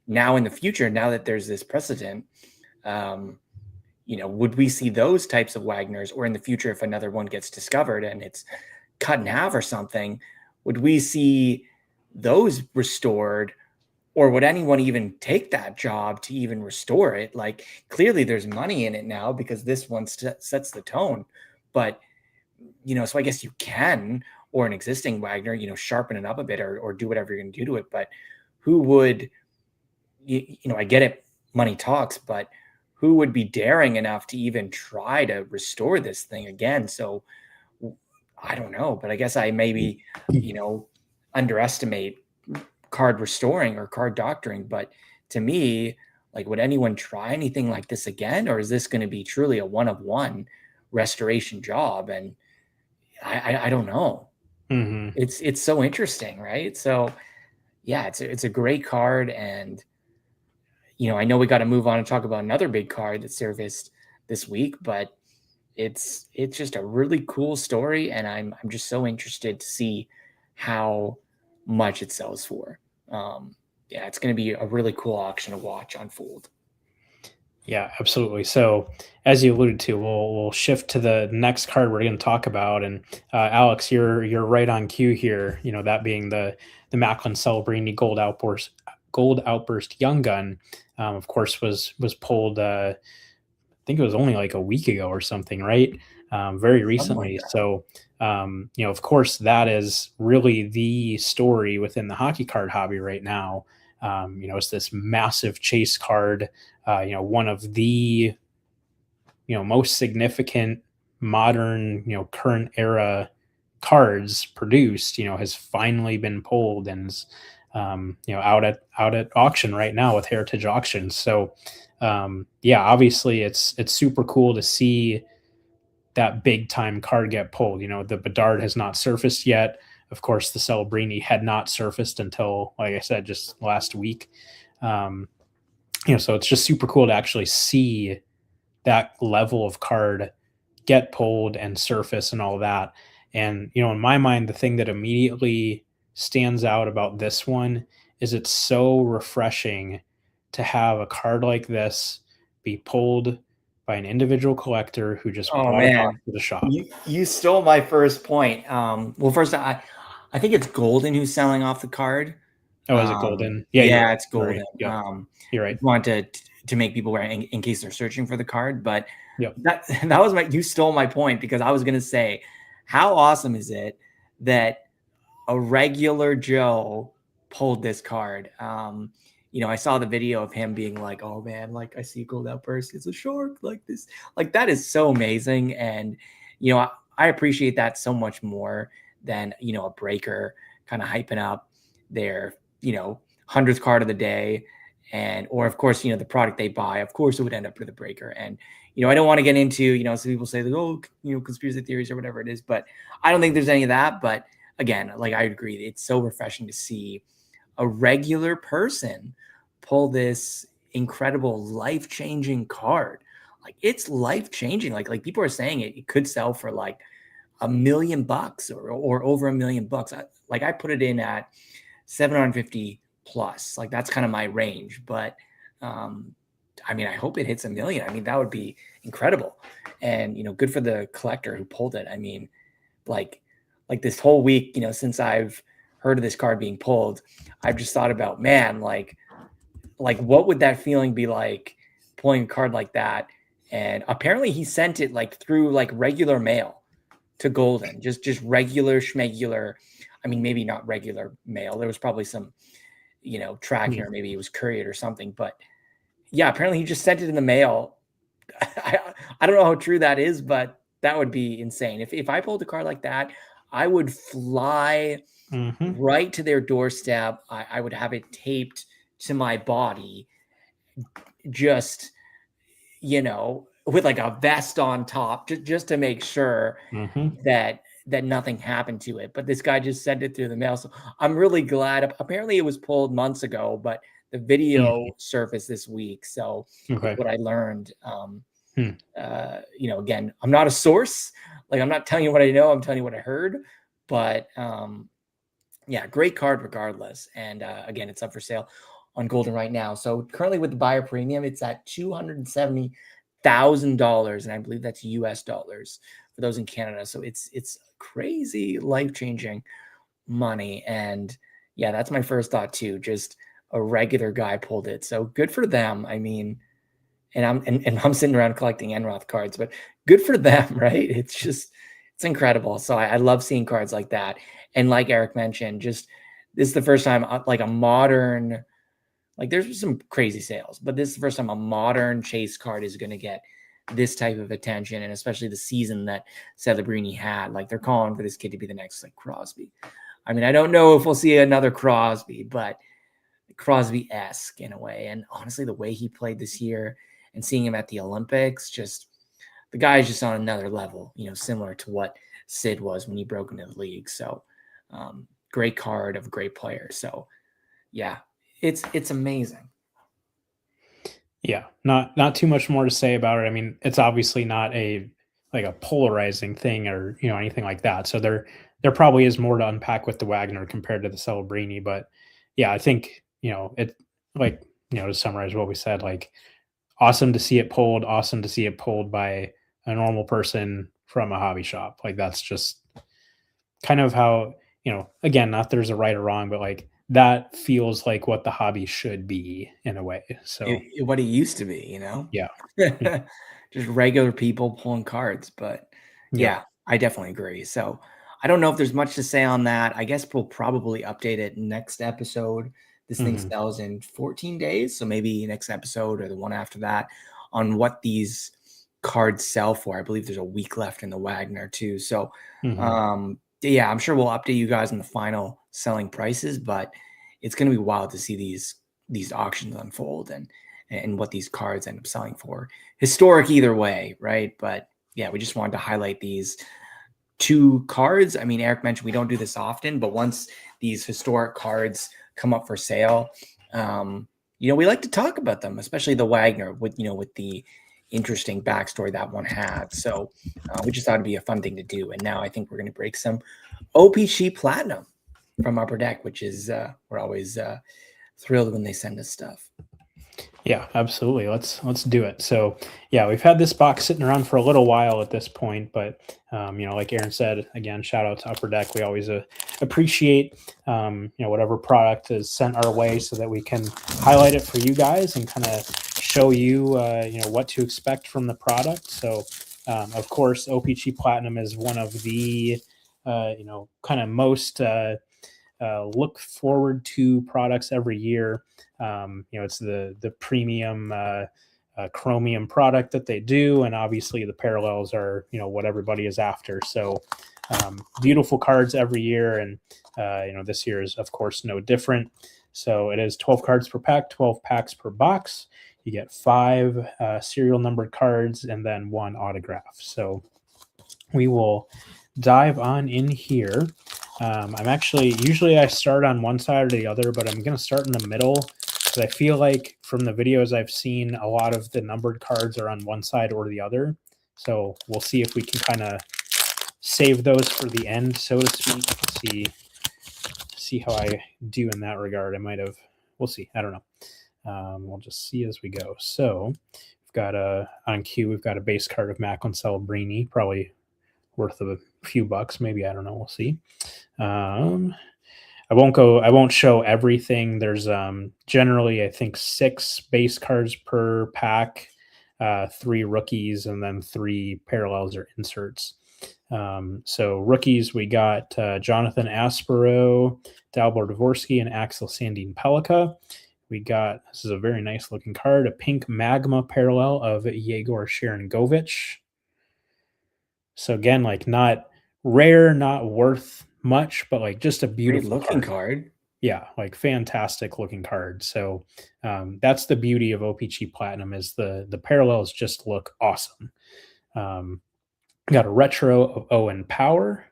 now in the future? Now that there's this precedent, um, would we see those types of Wagners, or in the future, if another one gets discovered and it's cut in half or something, would we see those restored? Or would anyone even take that job to even restore it? Like, clearly there's money in it now because this one sets the tone. But, so I guess you can, or an existing Wagner, sharpen it up a bit, or do whatever you're going to do to it. But who would, I get it, money talks, but who would be daring enough to even try to restore this thing again? So I don't know, but I guess I maybe, underestimate card restoring or card doctoring. But to me, like, would anyone try anything like this again? Or is this going to be truly a one of one restoration job? And I don't know. Mm-hmm. It's so interesting, right? So yeah, it's a great card. And I know we got to move on and talk about another big card that surfaced this week, but it's just a really cool story, and I'm just so interested to see how much it sells for. Yeah, it's going to be a really cool auction to watch unfold. Yeah, absolutely. So, as you alluded to, we'll shift to the next card we're going to talk about. And Alex, you're right on cue here. You know, that being the Macklin Celebrini Gold Outburst Young Gun. Of course, was pulled. I think it was only like a week ago or something, right? Very Something like recently. that. So, of course, that is really the story within the hockey card hobby right now. It's this massive chase card. One of the most significant modern current era cards produced has finally been pulled and is out at auction right now with Heritage Auctions. So yeah, obviously it's super cool to see that big time card get pulled. The Bedard has not surfaced yet. Of course, the Celebrini had not surfaced until, like I said, just last week. um, so it's just super cool to actually see that level of card get pulled and surface and all that. And, in my mind, the thing that immediately stands out about this one is it's so refreshing to have a card like this be pulled by an individual collector who just Oh brought it off man, to the shop. you stole my first point. Well, first I think it's Golden who's selling off the card. Oh, is it golden? Yeah, you're Yeah, right. it's You're right. Golden. Yep. You're right. Just wanted to make people aware in case they're searching for the card. But Yep. that was you stole my point, because I was going to say, how awesome is it that a regular Joe pulled this card? I saw the video of him being like, "Oh man, like I see gold outburst. It's a shark like this." Like that is so amazing, and I appreciate that so much more than a breaker kind of hyping up their 100th card of the day, and or of course the product they buy. Of course, it would end up with a breaker, and I don't want to get into some people say like, oh, conspiracy theories or whatever it is, but I don't think there's any of that. But again, like I agree, it's so refreshing to see a regular person pull this incredible life-changing card. Like it's life-changing. Like people are saying it could sell for like $1 million or over $1 million. I put it in at 750 plus. Like that's kind of my range. But I mean, I hope it hits 1 million. I mean, that would be incredible. And good for the collector who pulled it. I mean, like this whole week, since I've heard of this card being pulled, I've just thought about, man, like what would that feeling be like pulling a card like that? And apparently he sent it like through like regular mail. to golden, just regular schmegular. I mean, maybe not regular mail. There was probably some, tracking, or maybe it was couriered or something. But yeah, apparently he just sent it in the mail. I don't know how true that is, but that would be insane. If I pulled a card like that, I would fly right to their doorstep. I would have it taped to my body, just, with like a vest on top, just to make sure that nothing happened to it. But this guy just sent it through the mail. So I'm really glad. Apparently it was pulled months ago, but the video surfaced this week. So that's what I learned. Again, I'm not a source. Like, I'm not telling you what I know, I'm telling you what I heard. But yeah, great card regardless. And again, it's up for sale on Golden right now. So currently with the buyer premium, it's at $270,000, and I believe that's US dollars for those in Canada. So it's crazy, life-changing money. And yeah, that's my first thought too. Just a regular guy pulled it. So good for them. I mean, and I'm sitting around collecting Enroth cards, but good for them, right? It's incredible. So I love seeing cards like that. And like Eric mentioned, just this is the first time like a modern, like there's some crazy sales, but this is the first time a modern chase card is going to get this type of attention, and especially the season that Celebrini had. Like, they're calling for this kid to be the next like Crosby. I mean, I don't know if we'll see another Crosby, but Crosby-esque in a way. And honestly, the way he played this year and seeing him at the Olympics, just the guy is just on another level, similar to what Sid was when he broke into the league. So great card of a great player. So yeah, it's amazing. Yeah, not too much more to say about it. I mean, it's obviously not a polarizing thing or anything like that. So there probably is more to unpack with the Wagner compared to the Celebrini. But yeah, I think it, like, to summarize what we said, like, awesome to see it pulled, awesome to see it pulled by a normal person from a hobby shop. Like, that's just kind of how, again, not there's a right or wrong, but like, that feels like what the hobby should be in a way. So what it used to be, yeah. Just regular people pulling cards. But yeah, I definitely agree. So I don't know if there's much to say on that. I guess we'll probably update it next episode. This thing sells in 14 days. So maybe next episode or the one after that on what these cards sell for. I believe there's a week left in the Wagner too. So yeah, I'm sure we'll update you guys on the final selling prices, but it's going to be wild to see these auctions unfold and what these cards end up selling for. Historic either way, right? But yeah, we just wanted to highlight these two cards. I mean, Eric mentioned we don't do this often, but once these historic cards come up for sale, we like to talk about them, especially the Wagner with the interesting backstory that one had. So we just thought it'd be a fun thing to do. And now I think we're going to break some OPC Platinum from Upper Deck, which is we're always thrilled when they send us stuff. Yeah, absolutely. Let's do it. So yeah, we've had this box sitting around for a little while at this point, but like Aaron said, again, shout out to Upper Deck. We always appreciate whatever product is sent our way so that we can highlight it for you guys and kind of show you what to expect from the product. So of course, OPC Platinum is one of the kind of most look forward to products every year. It's the premium chromium product that they do, and obviously the parallels are what everybody is after. So beautiful cards every year, and this year is of course no different. So it is 12 cards per pack, 12 packs per box. You get 5 serial numbered cards and then 1 autograph. So we will dive on in here. I'm actually, usually I start on one side or the other, but I'm going to start in the middle because I feel like from the videos I've seen, a lot of the numbered cards are on one side or the other. So we'll see if we can kind of save those for the end, so to speak. See how I do in that regard. We'll see. I don't know. We'll just see as we go. So we've got on cue, we've got a base card of Macklin Celebrini, probably worth a few bucks, maybe. I don't know. We'll see. I won't show everything. There's generally, I think, 6 base cards per pack, 3 rookies, and then 3 parallels or inserts. So rookies, we got Jonathan Aspero, Dalibor Dvorsky, and Axel Sandin Pelika. We got, this is a very nice looking card, a pink magma parallel of Yegor Sharangovich. So again, like not rare, not worth much, but like just a Great beautiful looking card. card. Yeah, like fantastic looking card. So that's the beauty of OPC Platinum is the parallels just look awesome. Got a retro of Owen Power.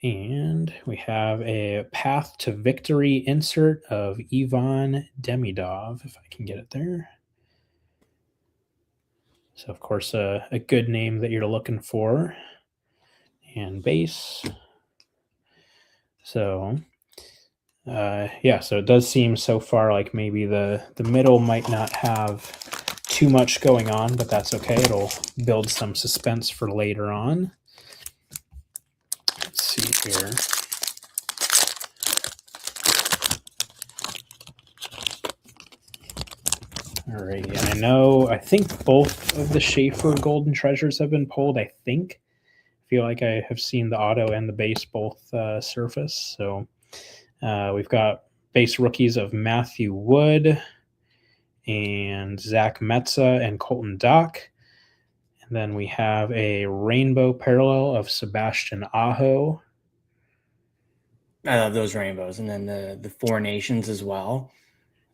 And we have a Path to Victory insert of Ivan Demidov, if I can get it there. So, of course, a good name that you're looking for. And base. So, yeah, so it does seem so far like maybe the middle might not have too much going on, but that's okay. It'll build some suspense for later on. Let's see here. Alrighty, and I think both of the Schaefer Golden Treasures have been pulled. I feel like I have seen the auto and the base both surface. So we've got base rookies of Matthew Wood and Zach Metza and Colton Dock. And then we have a rainbow parallel of Sebastian Aho. I love those rainbows. And then the Four Nations as well.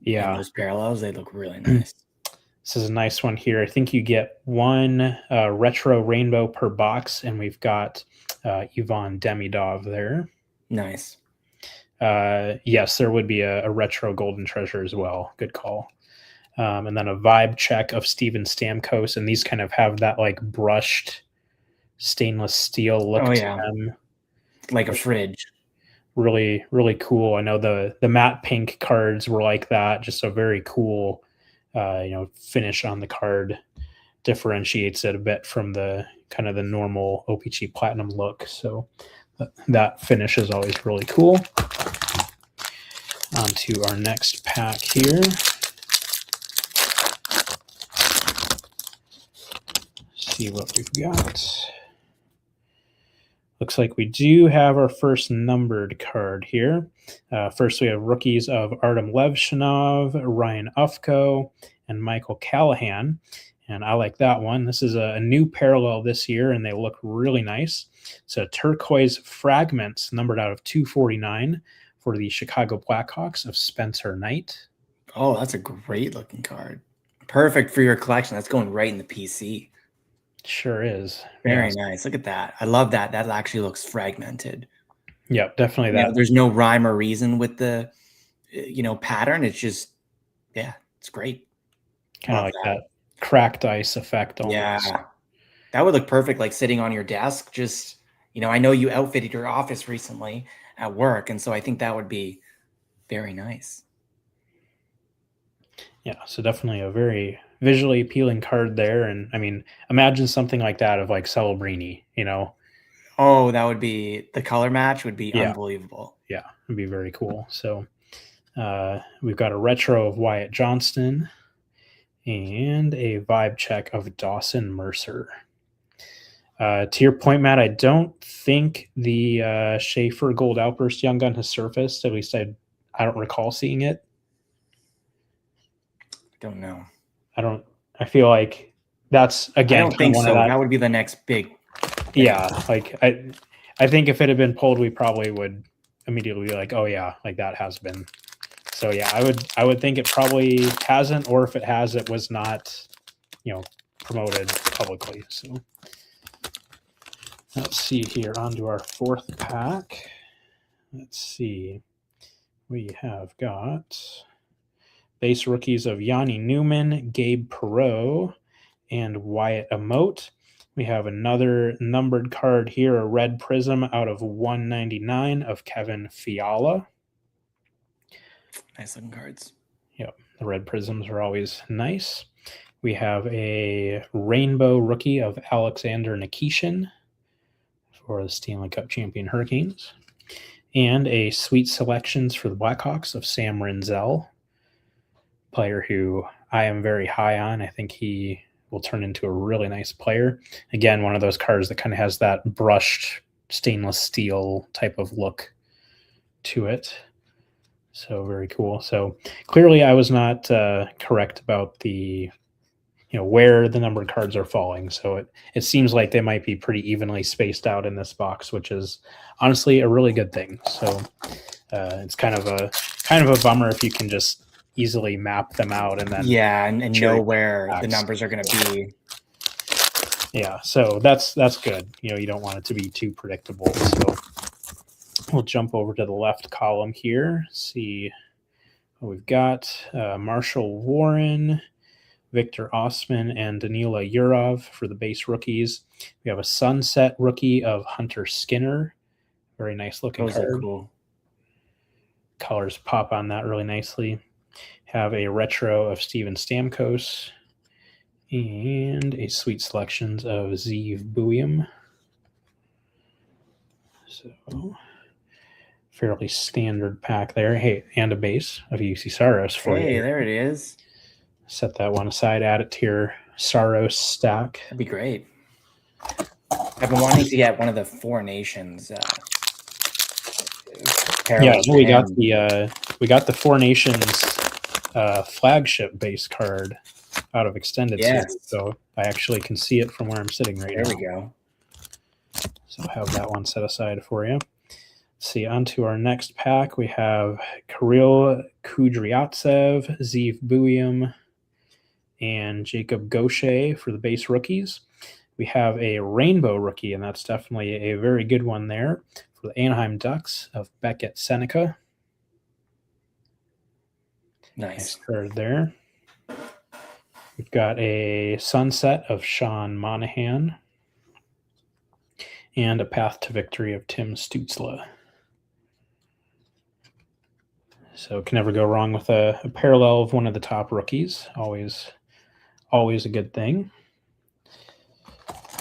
Yeah. And those parallels, they look really nice. This is a nice one here. I think you get one retro rainbow per box, and we've got Ivan Demidov there. Nice. Yes, there would be a retro golden treasure as well. Good call. And then a vibe check of Steven Stamkos, and these kind of have that like brushed stainless steel look to them. Like a fridge. Really, really cool. I know the matte pink cards were like that. Just a very cool, finish on the card. Differentiates it a bit from the kind of the normal OPC Platinum look. So that finish is always really cool. On to our next pack here. See what we've got. Looks like we do have our first numbered card here. First, we have rookies of Artem Levshinov, Ryan Ufko, and Michael Callahan. And I like that one. This is a new parallel this year, and they look really nice. So turquoise fragments numbered out of 249 for the Chicago Blackhawks of Spencer Knight. Oh, that's a great looking card. Perfect for your collection. That's going right in the PC. Sure is. Very nice. Look at that. I love that. That actually looks fragmented. Yep, definitely that. There's no rhyme or reason with the, pattern. It's just, it's great. Kind of like that cracked ice effect almost. Yeah. That would look perfect, like sitting on your desk. Just, I know you outfitted your office recently at work, and so I think that would be very nice. Yeah, so definitely a very visually appealing card there. And I mean, imagine something like that of like Celebrini, Oh, that would be, the color match would be unbelievable. Yeah, it'd be very cool. So we've got a retro of Wyatt Johnston and a vibe check of Dawson Mercer. To your point, Matt, I don't think the Schaefer Gold Outburst Young Gun has surfaced. At least I don't recall seeing it. Don't know. I feel like that's, again, I don't think so. That would be the next big. Yeah, like I think if it had been pulled, we probably would immediately be like, oh yeah, like that has been. So yeah, I would think it probably hasn't, or if it has, it was not, promoted publicly. So let's see here. On to our fourth pack. Let's see. We have got base rookies of Yanni Newman, Gabe Perreault, and Wyatt Emote. We have another numbered card here, a red prism out of 199 of Kevin Fiala. Nice looking cards. Yep, the red prisms are always nice. We have a rainbow rookie of Alexander Nikishin for the Stanley Cup champion Hurricanes. And a sweet selections for the Blackhawks of Sam Rinzel, player who I am very high on. I think he will turn into a really nice player. Again, one of those cards that kind of has that brushed stainless steel type of look to it. So very cool. So clearly I was not correct about the where the numbered cards are falling. So it seems like they might be pretty evenly spaced out in this box, which is honestly a really good thing. So it's kind of a bummer if you can just easily map them out and then and know where the numbers are going to be. Yeah, so that's good. You don't want it to be too predictable. So we'll jump over to the left column here. See what we've got: Marshall Warren, Victor Osman, and Danila Yurov for the base rookies. We have a sunset rookie of Hunter Skinner. Very nice looking Those card. look cool. Colors pop on that really nicely. Have a retro of Steven Stamkos and a sweet selections of Zeev Buium. So fairly standard pack there. Hey, and a base of UC Saros for you. Hey, there it is. Set that one aside, add it to your Saros stack. That'd be great. I've been wanting to get one of the Four Nations. Yeah, we got the Four Nations flagship base card out of extended series, so I actually can see it from where I'm sitting right now. There we go. So I'll have that one set aside for you. Let's see, on to our next pack. We have Kirill Kudryavtsev, Zeev Buium, and Jacob Gaucher for the base rookies. We have a rainbow rookie, and that's definitely a very good one there for the Anaheim Ducks of Beckett Seneca. Nice card there. We've got a sunset of Sean Monahan and a path to victory of Tim Stützle. So can never go wrong with a parallel of one of the top rookies. Always a good thing.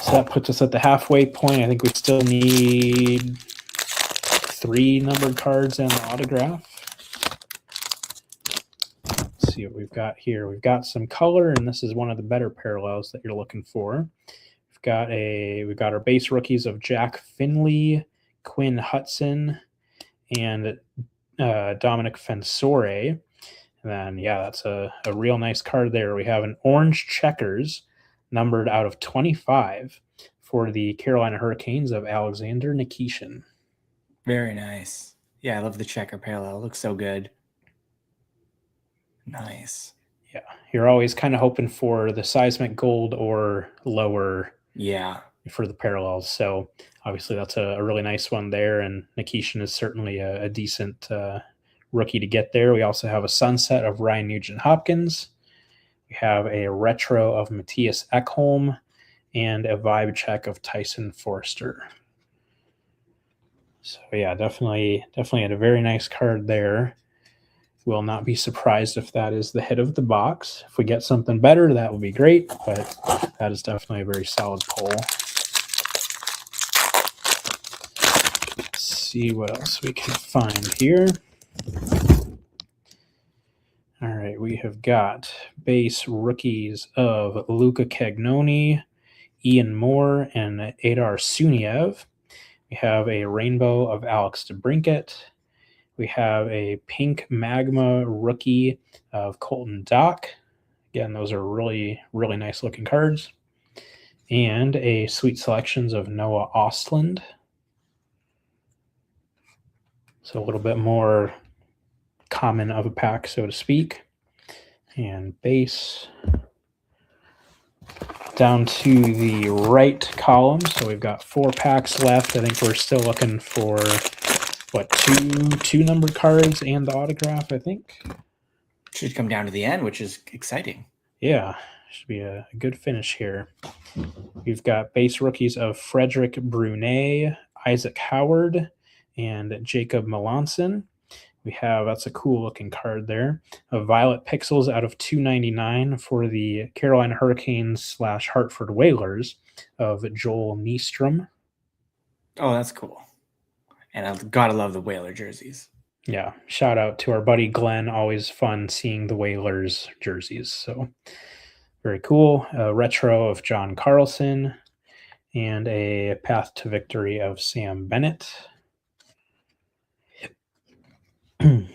So that puts us at the halfway point. I think we still need 3 numbered cards and the autograph. Let's see what we've got here. We've got some color, and this is one of the better parallels that you're looking for. We've got our base rookies of Jack Finley, Quinn Hudson, and Dominic Fensore. And then, that's a real nice card there. We have an orange checkers numbered out of 25 for the Carolina Hurricanes of Alexander Nikishin. Very nice. Yeah, I love the checker parallel. It looks so good. Nice. Yeah, you're always kind of hoping for the seismic gold or lower. Yeah. For the parallels. So obviously that's a really nice one there. And Nikishin is certainly a decent rookie to get there. We also have a sunset of Ryan Nugent-Hopkins. We have a retro of Matthias Ekholm and a vibe check of Tyson Forster. So yeah, definitely had a very nice card there. Will not be surprised if that is the hit of the box. If we get something better, that would be great, but that is definitely a very solid pull. Let's see what else we can find here. All right, we have got base rookies of Luka Cagnoni, Ian Moore, and Adar Suniev. We have a rainbow of Alex DeBrincat. We have a pink magma rookie of Colton Dock. Again, those are really, really nice looking cards. And a sweet selections of Noah Ostland. So a little bit more common of a pack, so to speak. And base. Down to the right column. So we've got 4 packs left. I think we're still looking for two numbered cards and the autograph, I think. Should come down to the end, which is exciting. Yeah, should be a good finish here. We've got base rookies of Frederick Brunet, Isaac Howard, and Jacob Melanson. That's a cool looking card there. A Violet Pixels out of 299 for the Carolina Hurricanes / Hartford Whalers of Joel Nystrom. Oh, that's cool. And I've got to love the Whaler jerseys. Yeah, shout out to our buddy Glenn. Always fun seeing the Whalers jerseys. So Very cool. A retro of John Carlson and a Path to Victory of Sam Bennett. Alrighty.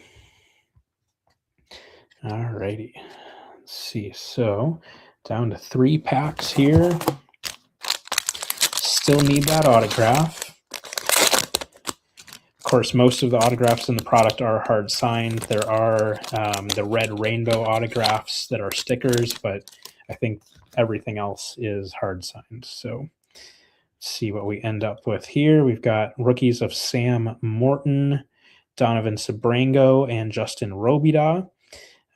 Let's see. So down to 3 packs here. Still need that autograph. Of course, most of the autographs in the product are hard signed. There are the red rainbow autographs that are stickers, but I think everything else is hard signed. So let's see what we end up with here. We've got rookies of Sam Morton, Donovan Sabrango, and Justin Robida.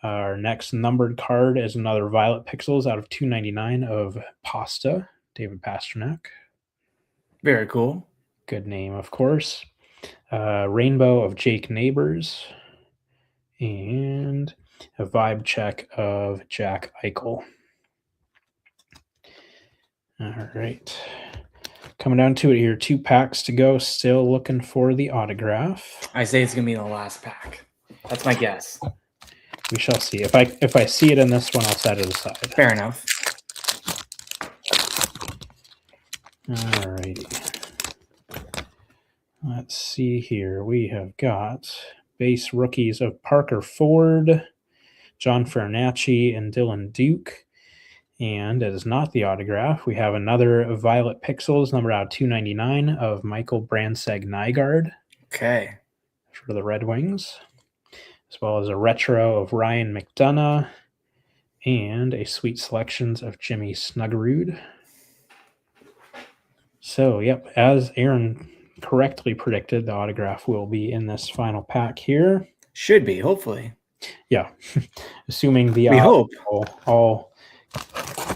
Our next numbered card is another Violet Pixels out of 299 of Pasta, David Pasternak. Very cool. Good name, of course. Rainbow of Jake Neighbors. And a vibe check of Jack Eichel. All right. Coming down to it here, 2 packs to go. Still looking for the autograph. I say it's going to be in the last pack. That's my guess. We shall see. If I see it in this one, I'll set it aside. Fair enough. All righty. Let's see here. We have got base rookies of Parker Ford, John Fernacci, and Dylan Duke. And it is not the autograph. We have another Violet Pixels, number out 299 of Michael Brandseg-Nygaard. Okay. For the Red Wings. As well as a retro of Ryan McDonough and a sweet selections of Jimmy Snuggerud. So, yep, as Aaron correctly predicted, the autograph will be in this final pack here. Should be, hopefully. Yeah, assuming the we hope will all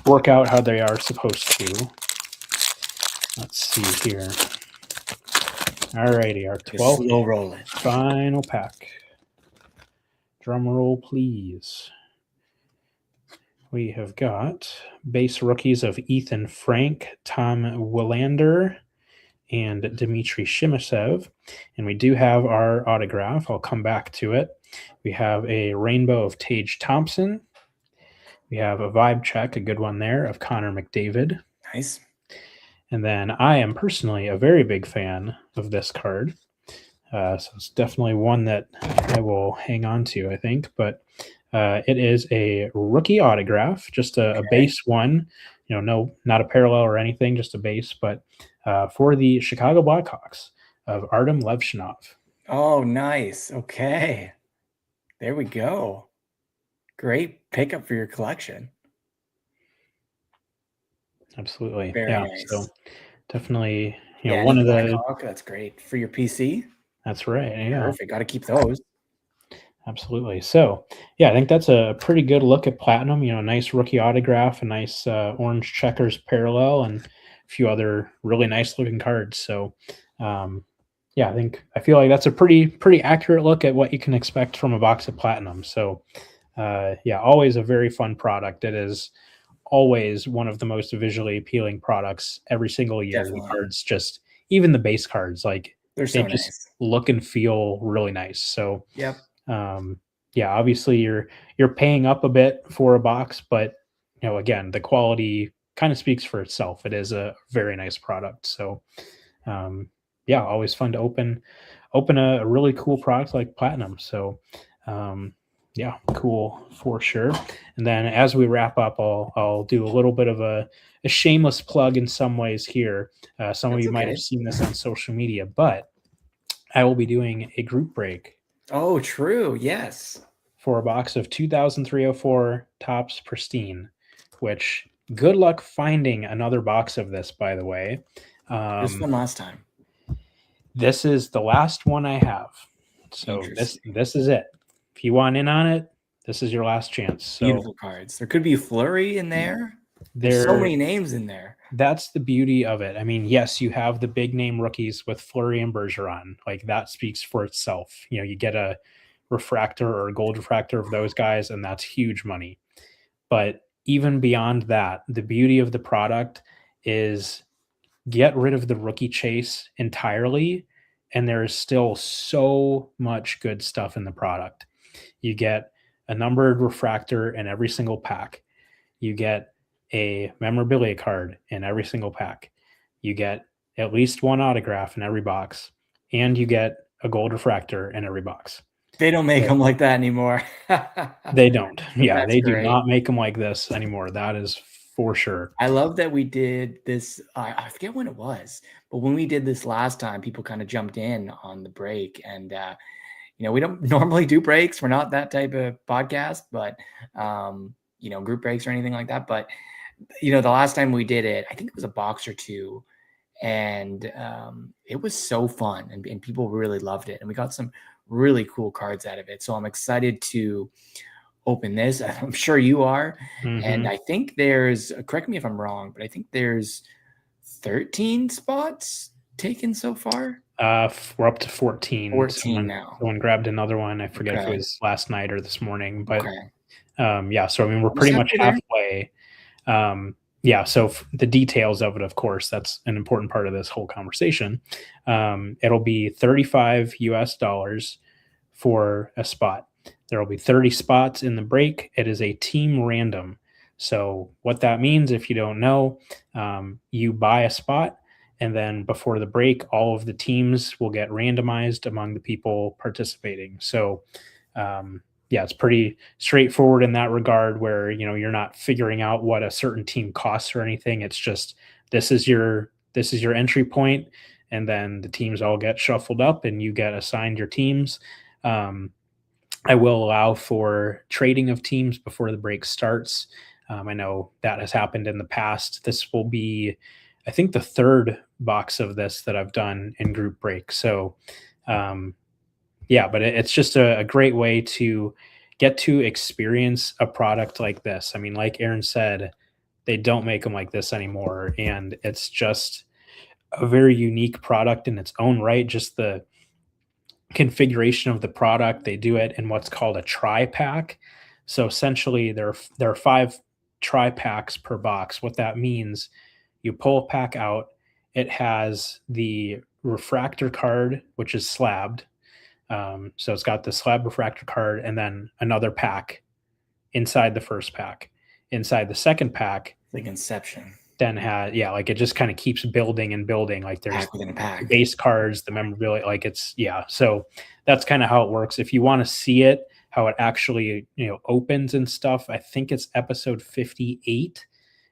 work out how they are supposed to. Let's see here. Alrighty, our 12th slow rolling final pack. Drum roll, please. We have got base rookies of Ethan Frank, Tom Willander, and Dmitry Shimashev. And we do have our autograph. I'll come back to it. We have a rainbow of Tage Thompson. We have a vibe check, a good one there, of Connor McDavid. Nice. And then I am personally a very big fan of this card. So it's definitely one that I will hang on to, I think. But it is a rookie autograph, just a base one. No, not a parallel or anything, just a base. But for the Chicago Blackhawks of Artem Levshinov. Oh, nice. Okay. There we go. Great pickup for your collection. Absolutely. Very nice. So definitely, one of Blackhawk, that's great. For your PC? That's right. Yeah. Perfect. Got to keep those. Absolutely. So, I think that's a pretty good look at Platinum. A nice rookie autograph, a nice orange checkers parallel, and a few other really nice looking cards. So, I feel like that's a pretty accurate look at what you can expect from a box of Platinum. So, always a very fun product. It is always one of the most visually appealing products every single year. Definitely. The cards, just even the base cards, like they so just nice. Look and feel really nice. So, yep. Obviously you're paying up a bit for a box, but again, the quality kind of speaks for itself. It is a very nice product. So, always fun to open a really cool product like Platinum. So, cool for sure. And then as we wrap up, I'll do a little bit of a shameless plug in some ways here. Some of you might have seen this on social media, but I will be doing a group break. Oh, true. Yes. For a box of 2304 Topps Pristine, which good luck finding another box of this, by the way. This one last time. This is the last one I have. So this is it. If you want in on it, this is your last chance. So, beautiful cards. There could be Fleury in there. There's so many names in there. That's the beauty of it. I mean, yes, you have the big name rookies with Fleury and Bergeron. Like, that speaks for itself. You get a refractor or a gold refractor of those guys, and that's huge money. But even beyond that, the beauty of the product is get rid of the rookie chase entirely, and there is still so much good stuff in the product. You get a numbered refractor in every single pack. You get a memorabilia card in every single pack. You get at least one autograph in every box, and you get a gold refractor in every box. They don't make So them like that anymore. they don't. Yeah, That's they do great. not make them like this anymore. That is for sure. I love that we did this. I forget when it was, but when we did this last time, people kind of jumped in on the break. And, we don't normally do breaks. We're not that type of podcast, but, group breaks or anything like that. But, the last time we did it, I think it was a box or two. And it was so fun, and people really loved it. And we got some really cool cards out of it. So I'm excited to open this. I'm sure you are. And I think there's, correct me if I'm wrong, but I think there's 13 spots taken so far. We're up to 14. 14 now. Someone grabbed another one. I forget if it was last night or this morning, but yeah. So I mean, we're pretty much halfway. So the details of it, of course, that's an important part of this whole conversation. It'll be $35 US for a spot. There will be 30 spots in the break. It is a team random. So what that means, if you don't know, you buy a spot, and then before the break, all of the teams will get randomized among the people participating. So it's pretty straightforward in that regard, where you're not figuring out what a certain team costs or anything. It's just this is your entry point, and then the teams all get shuffled up and you get assigned your teams. I will allow for trading of teams before the break starts. I know that has happened in the past. This will be, I think, the third box of this that I've done in group break. So but it's just a great way to get to experience a product like this. I mean, like Aaron said, they don't make them like this anymore. And it's just a very unique product in its own right. Just the configuration of the product, they do it in what's called a tri-pack. So essentially there are 5 tri-packs per box. What that means, you pull a pack out, it has the refractor card, which is slabbed. So it's got the slab refractor card, and then another pack inside the first pack. Inside the second pack, like Inception, then it just kind of keeps building and building. Like there's pack within a pack, base cards, the memorabilia, so that's kind of how it works. If you want to see it, how it actually opens and stuff, I think it's episode 58,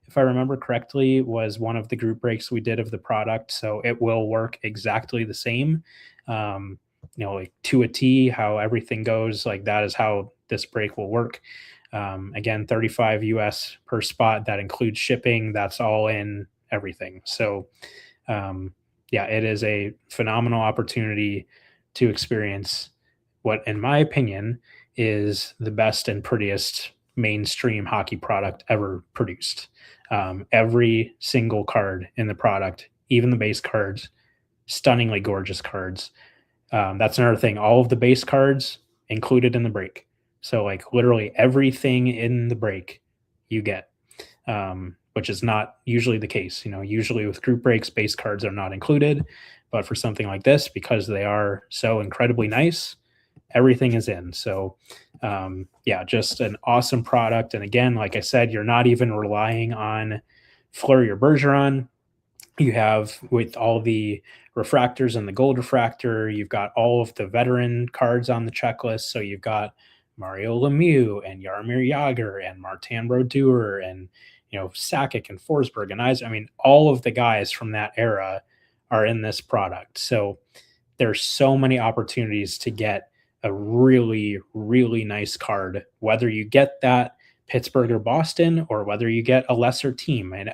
if I remember correctly, was one of the group breaks we did of the product. So it will work exactly the same, like to a T, how everything goes. Like that is how this break will work. Again, 35 US per spot. That includes shipping. That's all in everything. So, it is a phenomenal opportunity to experience what, in my opinion, is the best and prettiest mainstream hockey product ever produced. Every single card in the product, even the base cards, stunningly gorgeous cards. That's another thing. All of the base cards included in the break. So like literally everything in the break you get, which is not usually the case. Usually with group breaks, base cards are not included, but for something like this, because they are so incredibly nice, everything is in. So just an awesome product. And again, like I said, you're not even relying on Fleury or Bergeron. You have, with all the refractors and the gold refractor, you've got all of the veteran cards on the checklist. So you've got Mario Lemieux and Jaromir Jagr and Martin Brodeur and Sakic and Forsberg and I mean, all of the guys from that era are in this product. So there's so many opportunities to get a really, really nice card, whether you get that Pittsburgh or Boston or whether you get a lesser team. And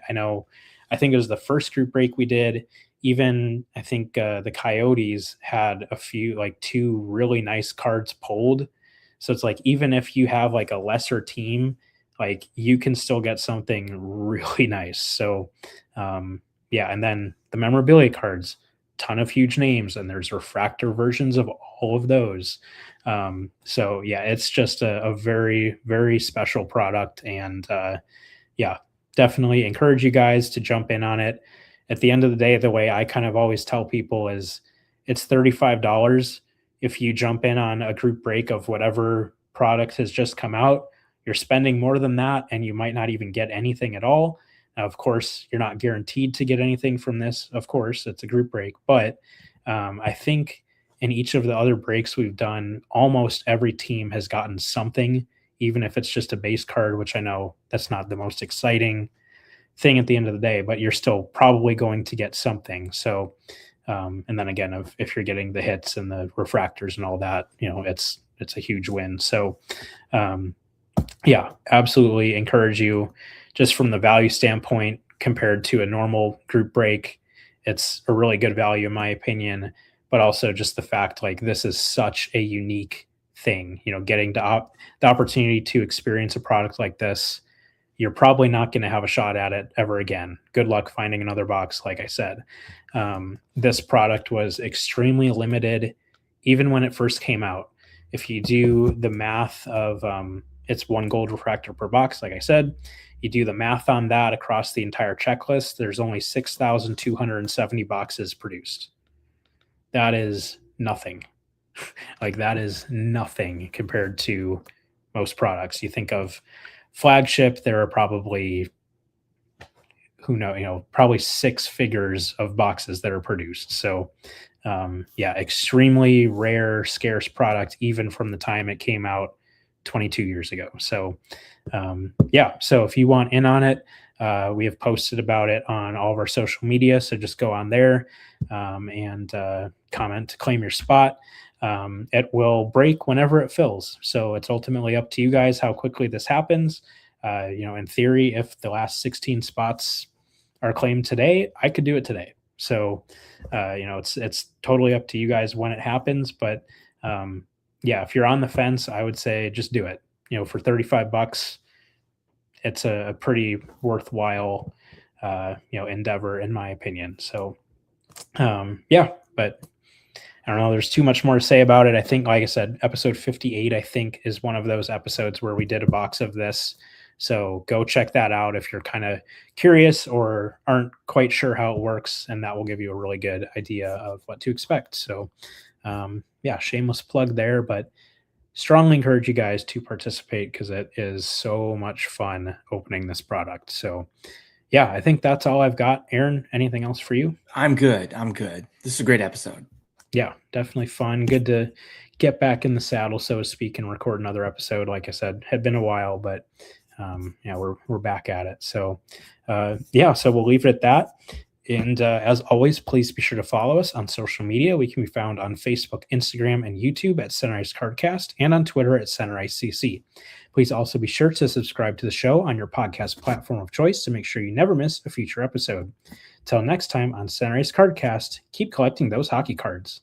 I think it was the first group break we did. Even I think the Coyotes had a few, like 2 really nice cards pulled. So it's like, even if you have like a lesser team, like you can still get something really nice. So and then the memorabilia cards, ton of huge names, and there's refractor versions of all of those. It's just a very, very special product. And definitely encourage you guys to jump in on it. At the end of the day, the way I kind of always tell people is it's $35. If you jump in on a group break of whatever product has just come out, you're spending more than that and you might not even get anything at all. Now, of course, you're not guaranteed to get anything from this. Of course, it's a group break, but I think in each of the other breaks we've done, almost every team has gotten something, even if it's just a base card, which I know that's not the most exciting thing at the end of the day, but you're still probably going to get something. So, and then again, if you're getting the hits and the refractors and all that, it's a huge win. So, yeah, absolutely encourage you. Just from the value standpoint, compared to a normal group break, it's a really good value in my opinion. But also just the fact, like, this is such a unique thing. Getting the opportunity to experience a product like this, you're probably not going to have a shot at it ever again. Good luck finding another box. Like I said, this product was extremely limited, even when it first came out. If you do the math of it's 1 gold refractor per box, like I said, you do the math on that across the entire checklist, there's only 6,270 boxes produced. That is nothing. Like, that is nothing compared to most products. You think of flagship, there are probably, probably 6 figures of boxes that are produced. So extremely rare, scarce product, even from the time it came out 22 years ago. So so if you want in on it, we have posted about it on all of our social media. So just go on there and comment to claim your spot. It will break whenever it fills. So it's ultimately up to you guys how quickly this happens. In theory, if the last 16 spots are claimed today, I could do it today. So, it's totally up to you guys when it happens. But if you're on the fence, I would say just do it. For $35, it's a pretty worthwhile, endeavor in my opinion. So, but I don't know. There's too much more to say about it. I think, like I said, episode 58, I think, is one of those episodes where we did a box of this. So go check that out if you're kind of curious or aren't quite sure how it works, and that will give you a really good idea of what to expect. So, shameless plug there, but strongly encourage you guys to participate because it is so much fun opening this product. So, I think that's all I've got. Aaron, anything else for you? I'm good. This is a great episode. Yeah, definitely fun. Good to get back in the saddle, so to speak, and record another episode. Like I said, had been a while, but we're back at it. So, so we'll leave it at that. And as always, please be sure to follow us on social media. We can be found on Facebook, Instagram, and YouTube at Sunrise Cardcast, and on Twitter at Sunrise CC. Please also be sure to subscribe to the show on your podcast platform of choice to make sure you never miss a future episode. Till next time on Sunrise Cardcast, keep collecting those hockey cards.